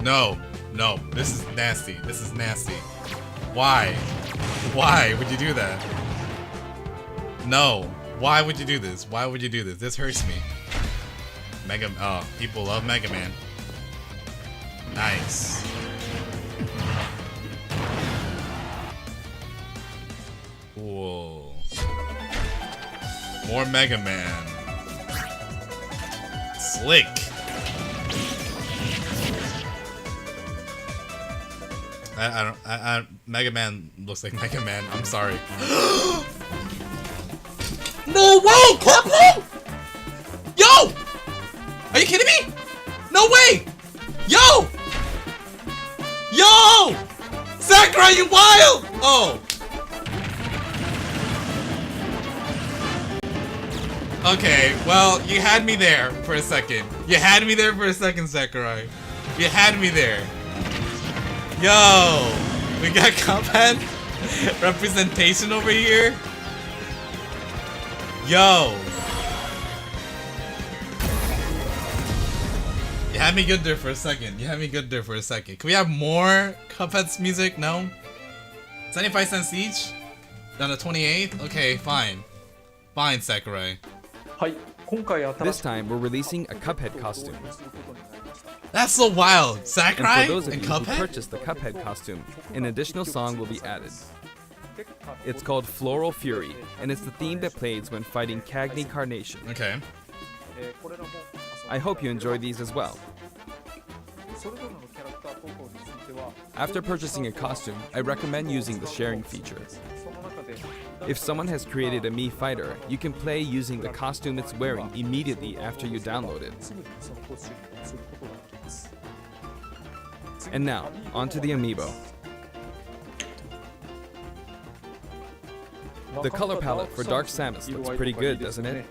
No, this is nasty. This is nasty. Why? Why would you do that? No. Why would you do this? Why would you do this? This hurts me. Oh, people love Mega Man. Nice. Whoa. More Mega Man. Slick. Mega Man looks like Mega Man. I'm sorry. No way, Cuphead! Yo! Are you kidding me? No way! Yo! Yo! Sakurai, you wild! Oh. Okay, well, you had me there for a second. You had me there for a second, Sakurai. You had me there. Yo! We got Cuphead representation over here. Yo! You had me good there for a second. You had me good there for a second. Can we have more Cuphead's music? No? 75 cents each? On the 28th? Okay, fine. Fine, Sakurai. はい、今回新 This しく time, we're releasing a Cuphead costume. That's so wild. And Sakurai for those of and you who Cuphead? purchased the Cuphead costume, an additional song will be added. It's called Floral Fury, and it's the theme that plays when fighting Cagney Carnation. Okay. これらも I hope you enjoy these as well. それぞれのキャラクター投稿については After purchasing a costume, I recommend using the sharing feature. その中で If someone has created a Mii fighter, you can play using the costume it's wearing immediately after you download it. すぐにそのコスチュームをすることができます And now, onto the amiibo. The color palette for Dark Samus looks pretty good, doesn't it?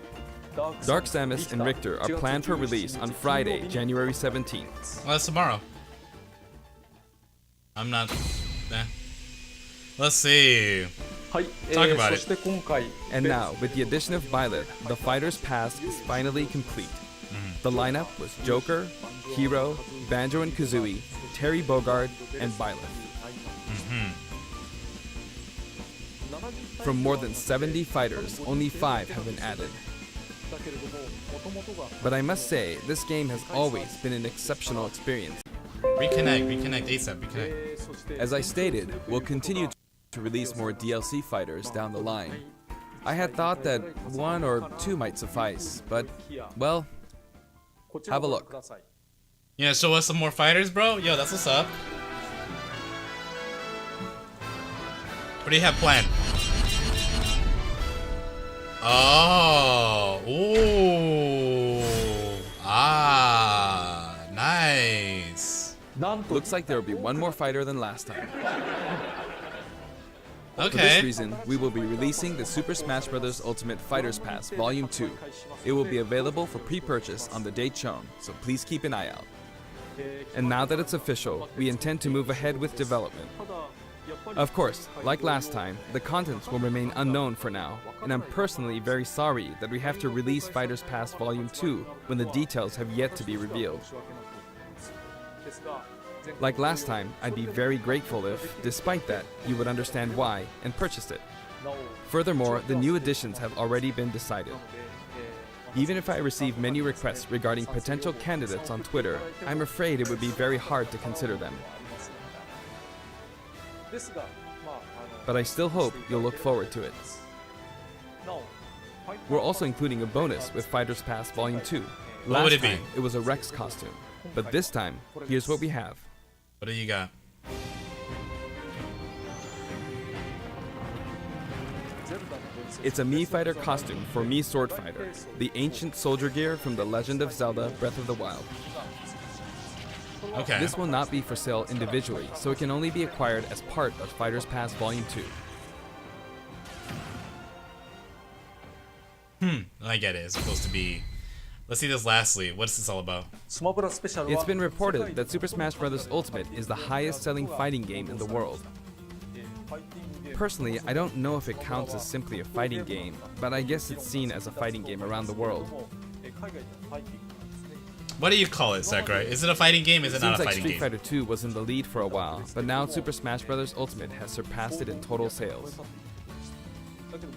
Dark Samus and Richter are planned for release on Friday, January 17th. Well, that's tomorrow. I'm not... Eh. Let's see. はい、 Talk about そ it. して今回 And now, with the addition of Byleth, the Fighter's Pass is finally complete. The lineup was Joker, Hero, Banjo and Kazooie, Terry Bogard, and Byleth. From more than 70 fighters, only 5 have been added. だけれども元々が But I must say, this game has always been an exceptional experience. Reconnect ASAP, reconnect. そして As I stated, we'll continue to release more DLC fighters down the line. I had thought that 1 or 2 might suffice, but, well, こちらを have a ご覧 look. ください You gonna show us some more fighters, bro? Yo, that's what's up. What do you have planned? Oh, ooh, ah, nice. なんと Looks like there will be 1 more fighter than last time. For this Okay. reason, we will be releasing the Super Smash Bros. Ultimate Fighters Pass Volume 2. It will be available for pre-purchase on the date shown, so please keep an eye out. And now that it's official, we intend to move ahead with development. ただやっぱり Of course, like last time, the contents will remain unknown for now, and I'm personally very sorry that we have to release Fighters Pass Volume 2 when the details have yet to be revealed. ですが Like last time, I'd be very grateful if, despite that, you would understand why and purchase it. なお Furthermore, the new additions have already been decided. Even if I receive many requests regarding potential candidates on Twitter, I'm afraid it would be very hard to consider them. ですがまあ But I still hope you'll look forward to it. なお We're also including a bonus with Fighters Pass Volume 2. What would Last it be? time, it was a Rex costume. But this time, here's what we have. What do you got? It's a Mii Fighter costume for Mii Sword Fighter, the ancient soldier gear from The Legend of Zelda Breath of the Wild. Okay. This will not be for sale individually, so it can only be acquired as part of Fighters Pass Volume 2. I get it. It's supposed to be. Let's see this lastly. What's this all about? スマブラスペシャルは It's been reported that Super Smash Bros. Ultimate is the highest selling fighting game in the world. ファイティングゲーム Personally, I don't know if it counts as simply a fighting game, but I guess it's seen as a fighting game around the world. も海外ではファイティングなんですね What do you call it, Sakurai? Is it a fighting game? Is it not Seems a like fighting Street game? Fighter 2 was in the lead for a while, but now Super Smash Bros. Ultimate has surpassed it in total sales.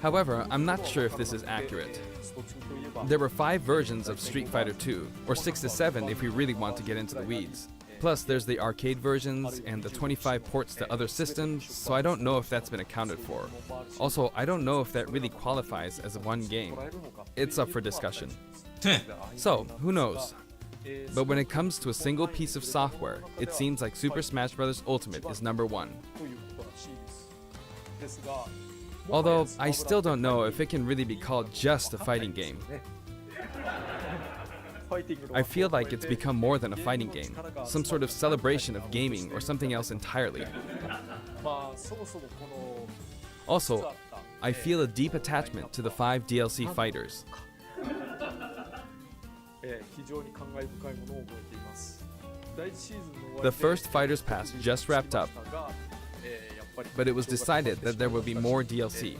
However, I'm not sure if this is accurate. スト2といえば There were 5 versions of Street Fighter 2, or 6 to 7 if we really want to get into the weeds. Plus, there's the arcade versions and the 25 ports to other systems, so I don't know if that's been accounted for. Also, I don't know if that really qualifies as one game. らえるのか It's up for discussion. So, who knows? But when it comes to a single piece of software, it seems like Super Smash Bros. Ultimate is number 1. ということらしいですですが Although, I still don't know if it can really be called just a fighting game. I feel like it's become more than a fighting game, some sort of celebration of gaming or something else entirely. Also, I feel a deep attachment to the 5 DLC fighters. The first Fighters Pass just wrapped up, but it was decided that there will be more DLC,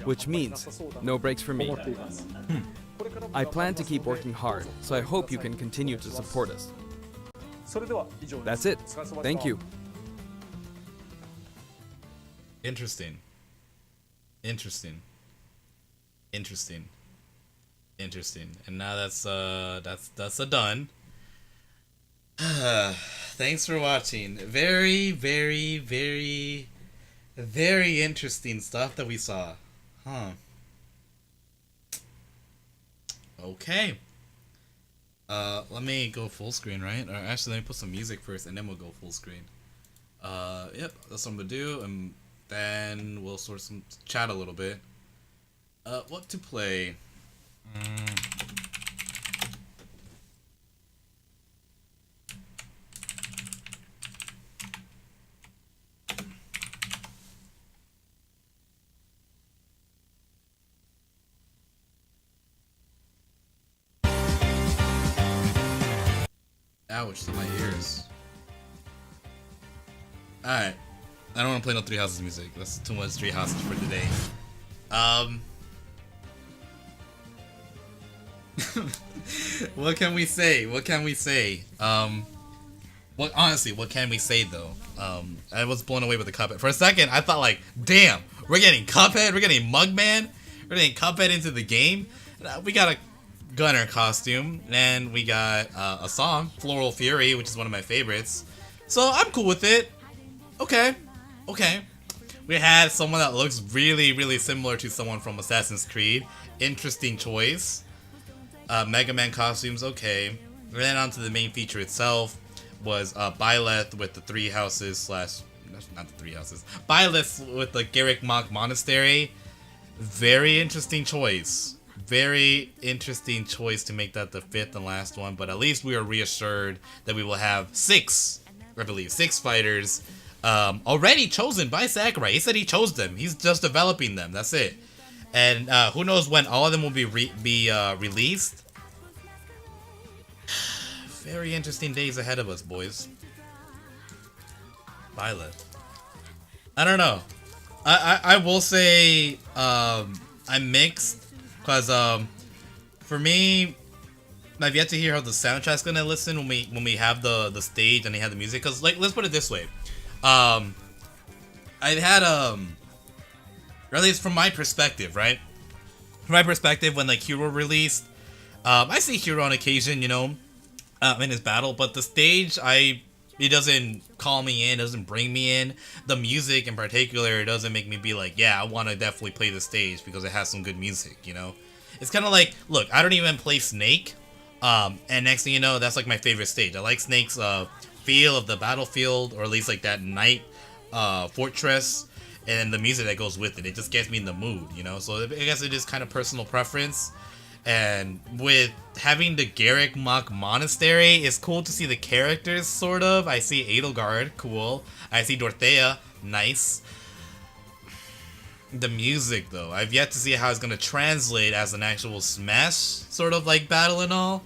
which means no breaks for me. I plan to keep working hard, so I hope you can continue to support us. That's it. Thank you. Interesting. Interesting. Interesting. Interesting. And now that's a done. Thanks for watching. Very, very, very, very interesting stuff that we saw. Huh. Okay. Let me go full screen, right? Or actually, let me put some music first, and then we'll go full screen. Yep, that's what I'm gonna do, and then we'll sort of chat a little bit. What to play? Ouch, to my ears. Alright. I don't want to play no Three Houses music. That's too much Three Houses for today. What can we say? What can we say? Honestly, what can we say though? I was blown away with the Cuphead. For a second, I thought like, damn, we're getting Cuphead, we're getting Mugman, we're getting Cuphead into the game. We got a Gunner costume, and we got a song, Floral Fury, which is one of my favorites. So I'm cool with it. Okay. We had someone that looks really, really similar to someone from Assassin's Creed. Interesting choice. Mega Man costumes, okay. And then onto the main feature itself was Byleth with the 3 houses slash... not the 3 houses. Byleth with the Garrick Mach Monastery. Very interesting choice. Very interesting choice to make that the 5th and last one, but at least we are reassured that we will have 6 fighters already chosen by Sakurai. He said he chose them. He's just developing them. That's it. And who knows when all of them will be released. Very interesting days ahead of us, boys. Byleth. I don't know. I will say I'm mixed. Because for me, I've yet to hear how the soundtrack's gonna listen when we have the stage and they have the music. Because like, let's put it this way, I've had or at least from my perspective, right? From my perspective, when like Hero released, I see Hero on occasion, you know, in his battle, but the stage it doesn't call me in, doesn't bring me in. The music in particular doesn't make me be like, yeah, I want to definitely play the stage because it has some good music, you know? It's kind of like, look, I don't even play Snake, and next thing you know, that's like my favorite stage. I like Snake's feel of the battlefield, or at least like that night fortress, and the music that goes with it. It just gets me in the mood, you know? So I guess it is kind of personal preference. And with having the Garrick Mach Monastery, it's cool to see the characters, sort of. I see Edelgard, cool. I see Dorothea, nice. The music, though, I've yet to see how it's going to translate as an actual Smash, sort of like battle and all.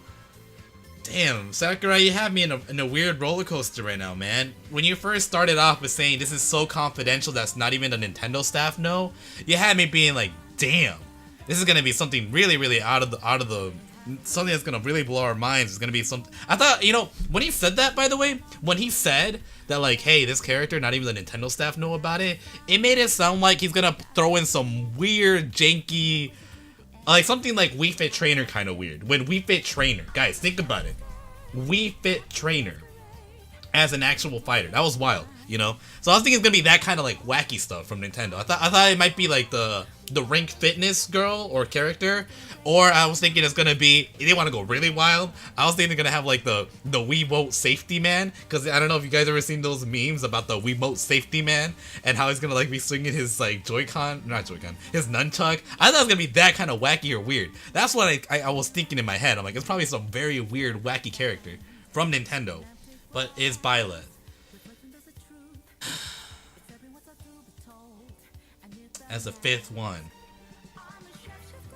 Damn, Sakurai, you have me in a weird roller coaster right now, man. When you first started off with saying this is so confidential that's not even the Nintendo staff know, you had me being like, damn. This is gonna be something really, really out of the something that's gonna really blow our minds. It's gonna be something. I thought, you know, when he said that, by the way, when he said that, like, hey, this character, not even the Nintendo staff know about it, it made it sound like he's gonna throw in some weird, janky, like something like Wii Fit Trainer kind of weird. When Wii Fit Trainer, guys, think about it, Wii Fit Trainer as an actual fighter, that was wild, you know. So I was thinking it's gonna be that kind of like wacky stuff from Nintendo. I thought it might be like the the Ring Fitness girl or character, or I was thinking it's gonna be, they want to go really wild. I was thinking they're gonna have like the Wiimote safety man, because I don't know if you guys ever seen those memes about the Wiimote safety man and how he's gonna like be swinging his like his nunchuck. I thought it was gonna be that kind of wacky or weird. That's what I was thinking in my head. I'm like, it's probably some very weird, wacky character from Nintendo, but it's Byleth. As the 5th one.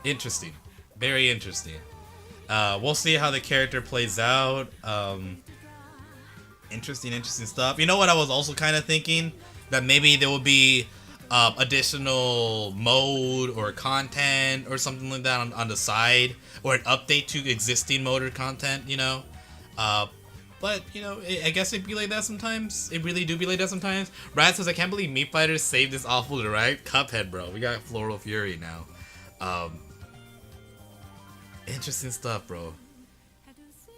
Interesting. Very interesting. We'll see how the character plays out. Interesting stuff. You know what I was also kind of thinking? That maybe there will be additional mode or content or something like that on the side. Or an update to existing mode or content, you know? But, you know, I guess it be like that sometimes. It really do be like that sometimes. Brad says, I can't believe Meat Fighters saved this awful direct. Cuphead, bro. We got Floral Fury now. Interesting stuff, bro.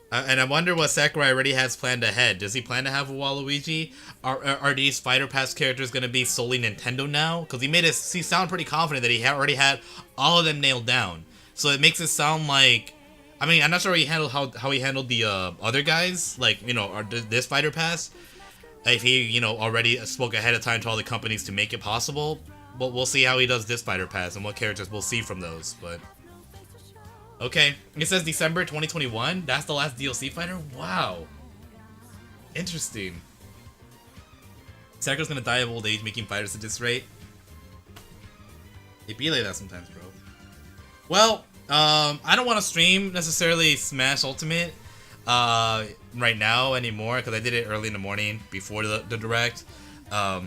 And I wonder what Sakurai already has planned ahead. Does he plan to have a Waluigi? Are these Fighter Pass characters going to be solely Nintendo now? Because he made us sound pretty confident that he already had all of them nailed down. So it makes it sound like... I mean, I'm not sure how he handled the other guys, like, you know, this Fighter Pass. If he, you know, already spoke ahead of time to all the companies to make it possible. But we'll see how he does this Fighter Pass and what characters we'll see from those. But okay, it says December 2021. That's the last DLC fighter. Wow, interesting. Sakurai's gonna die of old age making fighters at this rate. It be like that sometimes, bro. Well. I don't want to stream necessarily Smash Ultimate right now anymore because I did it early in the morning before the direct. I'll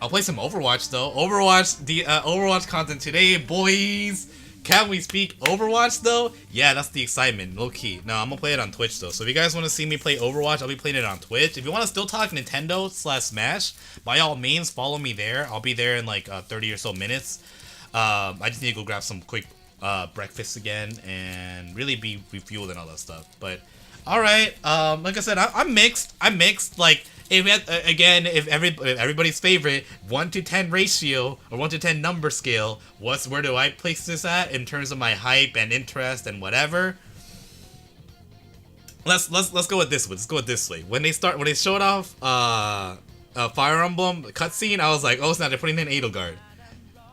play some Overwatch though. Overwatch content today, boys. Can we speak Overwatch though? Yeah, that's the excitement, low key. No, I'm gonna play it on Twitch though. So if you guys want to see me play Overwatch, I'll be playing it on Twitch. If you want to still talk Nintendo / Smash, by all means, follow me there. I'll be there in like 30 or so minutes. I just need to go grab some quick breakfast again and really be refueled and all that stuff. But all right, like I said, I'm mixed. Like if we had, again, if everybody's favorite 1 to 10 ratio or 1 to 10 number scale, where do I place this at in terms of my hype and interest and whatever? Let's go with this one. Let's go with this way. When they showed off Fire Emblem cutscene, I was like, oh snap, they're putting in Edelgard.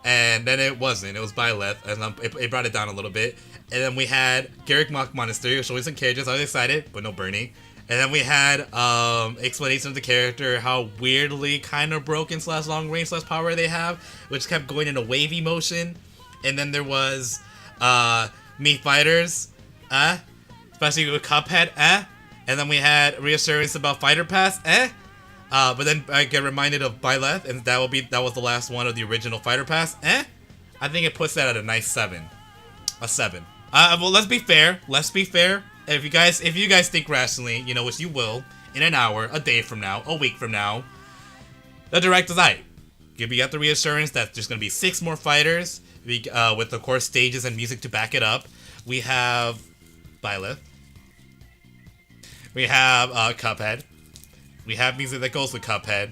And then it wasn't. It was Byleth, and it brought it down a little bit. And then we had Garrick Monastery showing some characters. I was excited, but no burning. And then we had explanation of the character, how weirdly kind of broken / long range / power they have, which kept going in a wavy motion. And then there was Meat Fighters, especially with Cuphead, And then we had reassurance about Fighter Pass, but then I get reminded of Byleth, and that was the last one of the original Fighter Pass. I think it puts that at a nice 7. A 7. Well, let's be fair. If you guys think rationally, you know, which you will, in an hour, a day from now, a week from now, the direct is aight. You got the reassurance that there's gonna be 6 more fighters, with of course stages and music to back it up. We have Byleth. We have Cuphead. We have music that goes with Cuphead.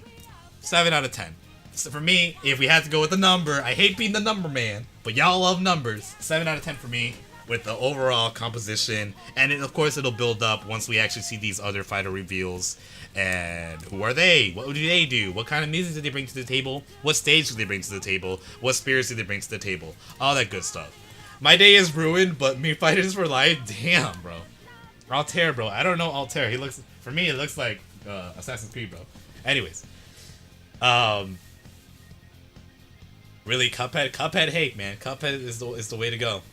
7 out of 10. So for me, if we had to go with a number, I hate being the number man, but y'all love numbers. 7 out of 10 for me with the overall composition. And of course, it'll build up once we actually see these other fighter reveals. And who are they? What do they do? What kind of music do they bring to the table? What stage do they bring to the table? What spirits do they bring to the table? All that good stuff. My day is ruined, but me Fighters for Life? Damn, bro. Altair, bro. I don't know Altair. For me, it looks like Assassin's Creed, bro. Anyways, really, Cuphead hate, man. Cuphead is the way to go.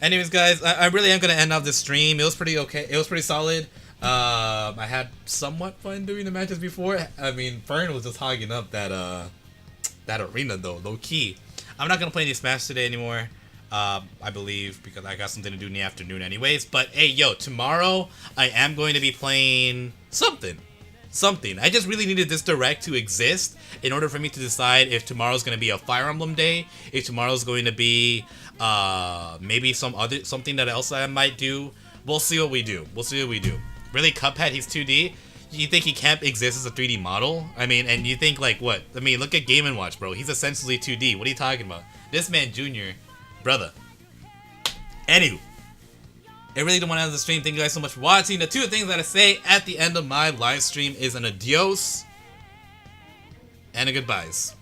Anyways, guys, I really am gonna end off this stream. It was pretty okay. It was pretty solid. I had somewhat fun doing the matches before. I mean, Fern was just hogging up that arena though, low key. I'm not gonna play any Smash today anymore. I believe, because I got something to do in the afternoon anyways. But hey, yo, tomorrow I am going to be playing something. I just really needed this direct to exist in order for me to decide if tomorrow's going to be a Fire Emblem day, if tomorrow's going to be maybe something that else I might do. We'll see what we do. Really, Cuphead, he's 2D. you think he can't exist as a 3D model? I mean, and you think like what? I mean, look at Game & Watch, bro. He's essentially 2D. What are you talking about? This man, Junior, brother. Anywho, I really don't want to end the stream. Thank you guys so much for watching. The two things that I say at the end of my live stream is an adios and a goodbyes.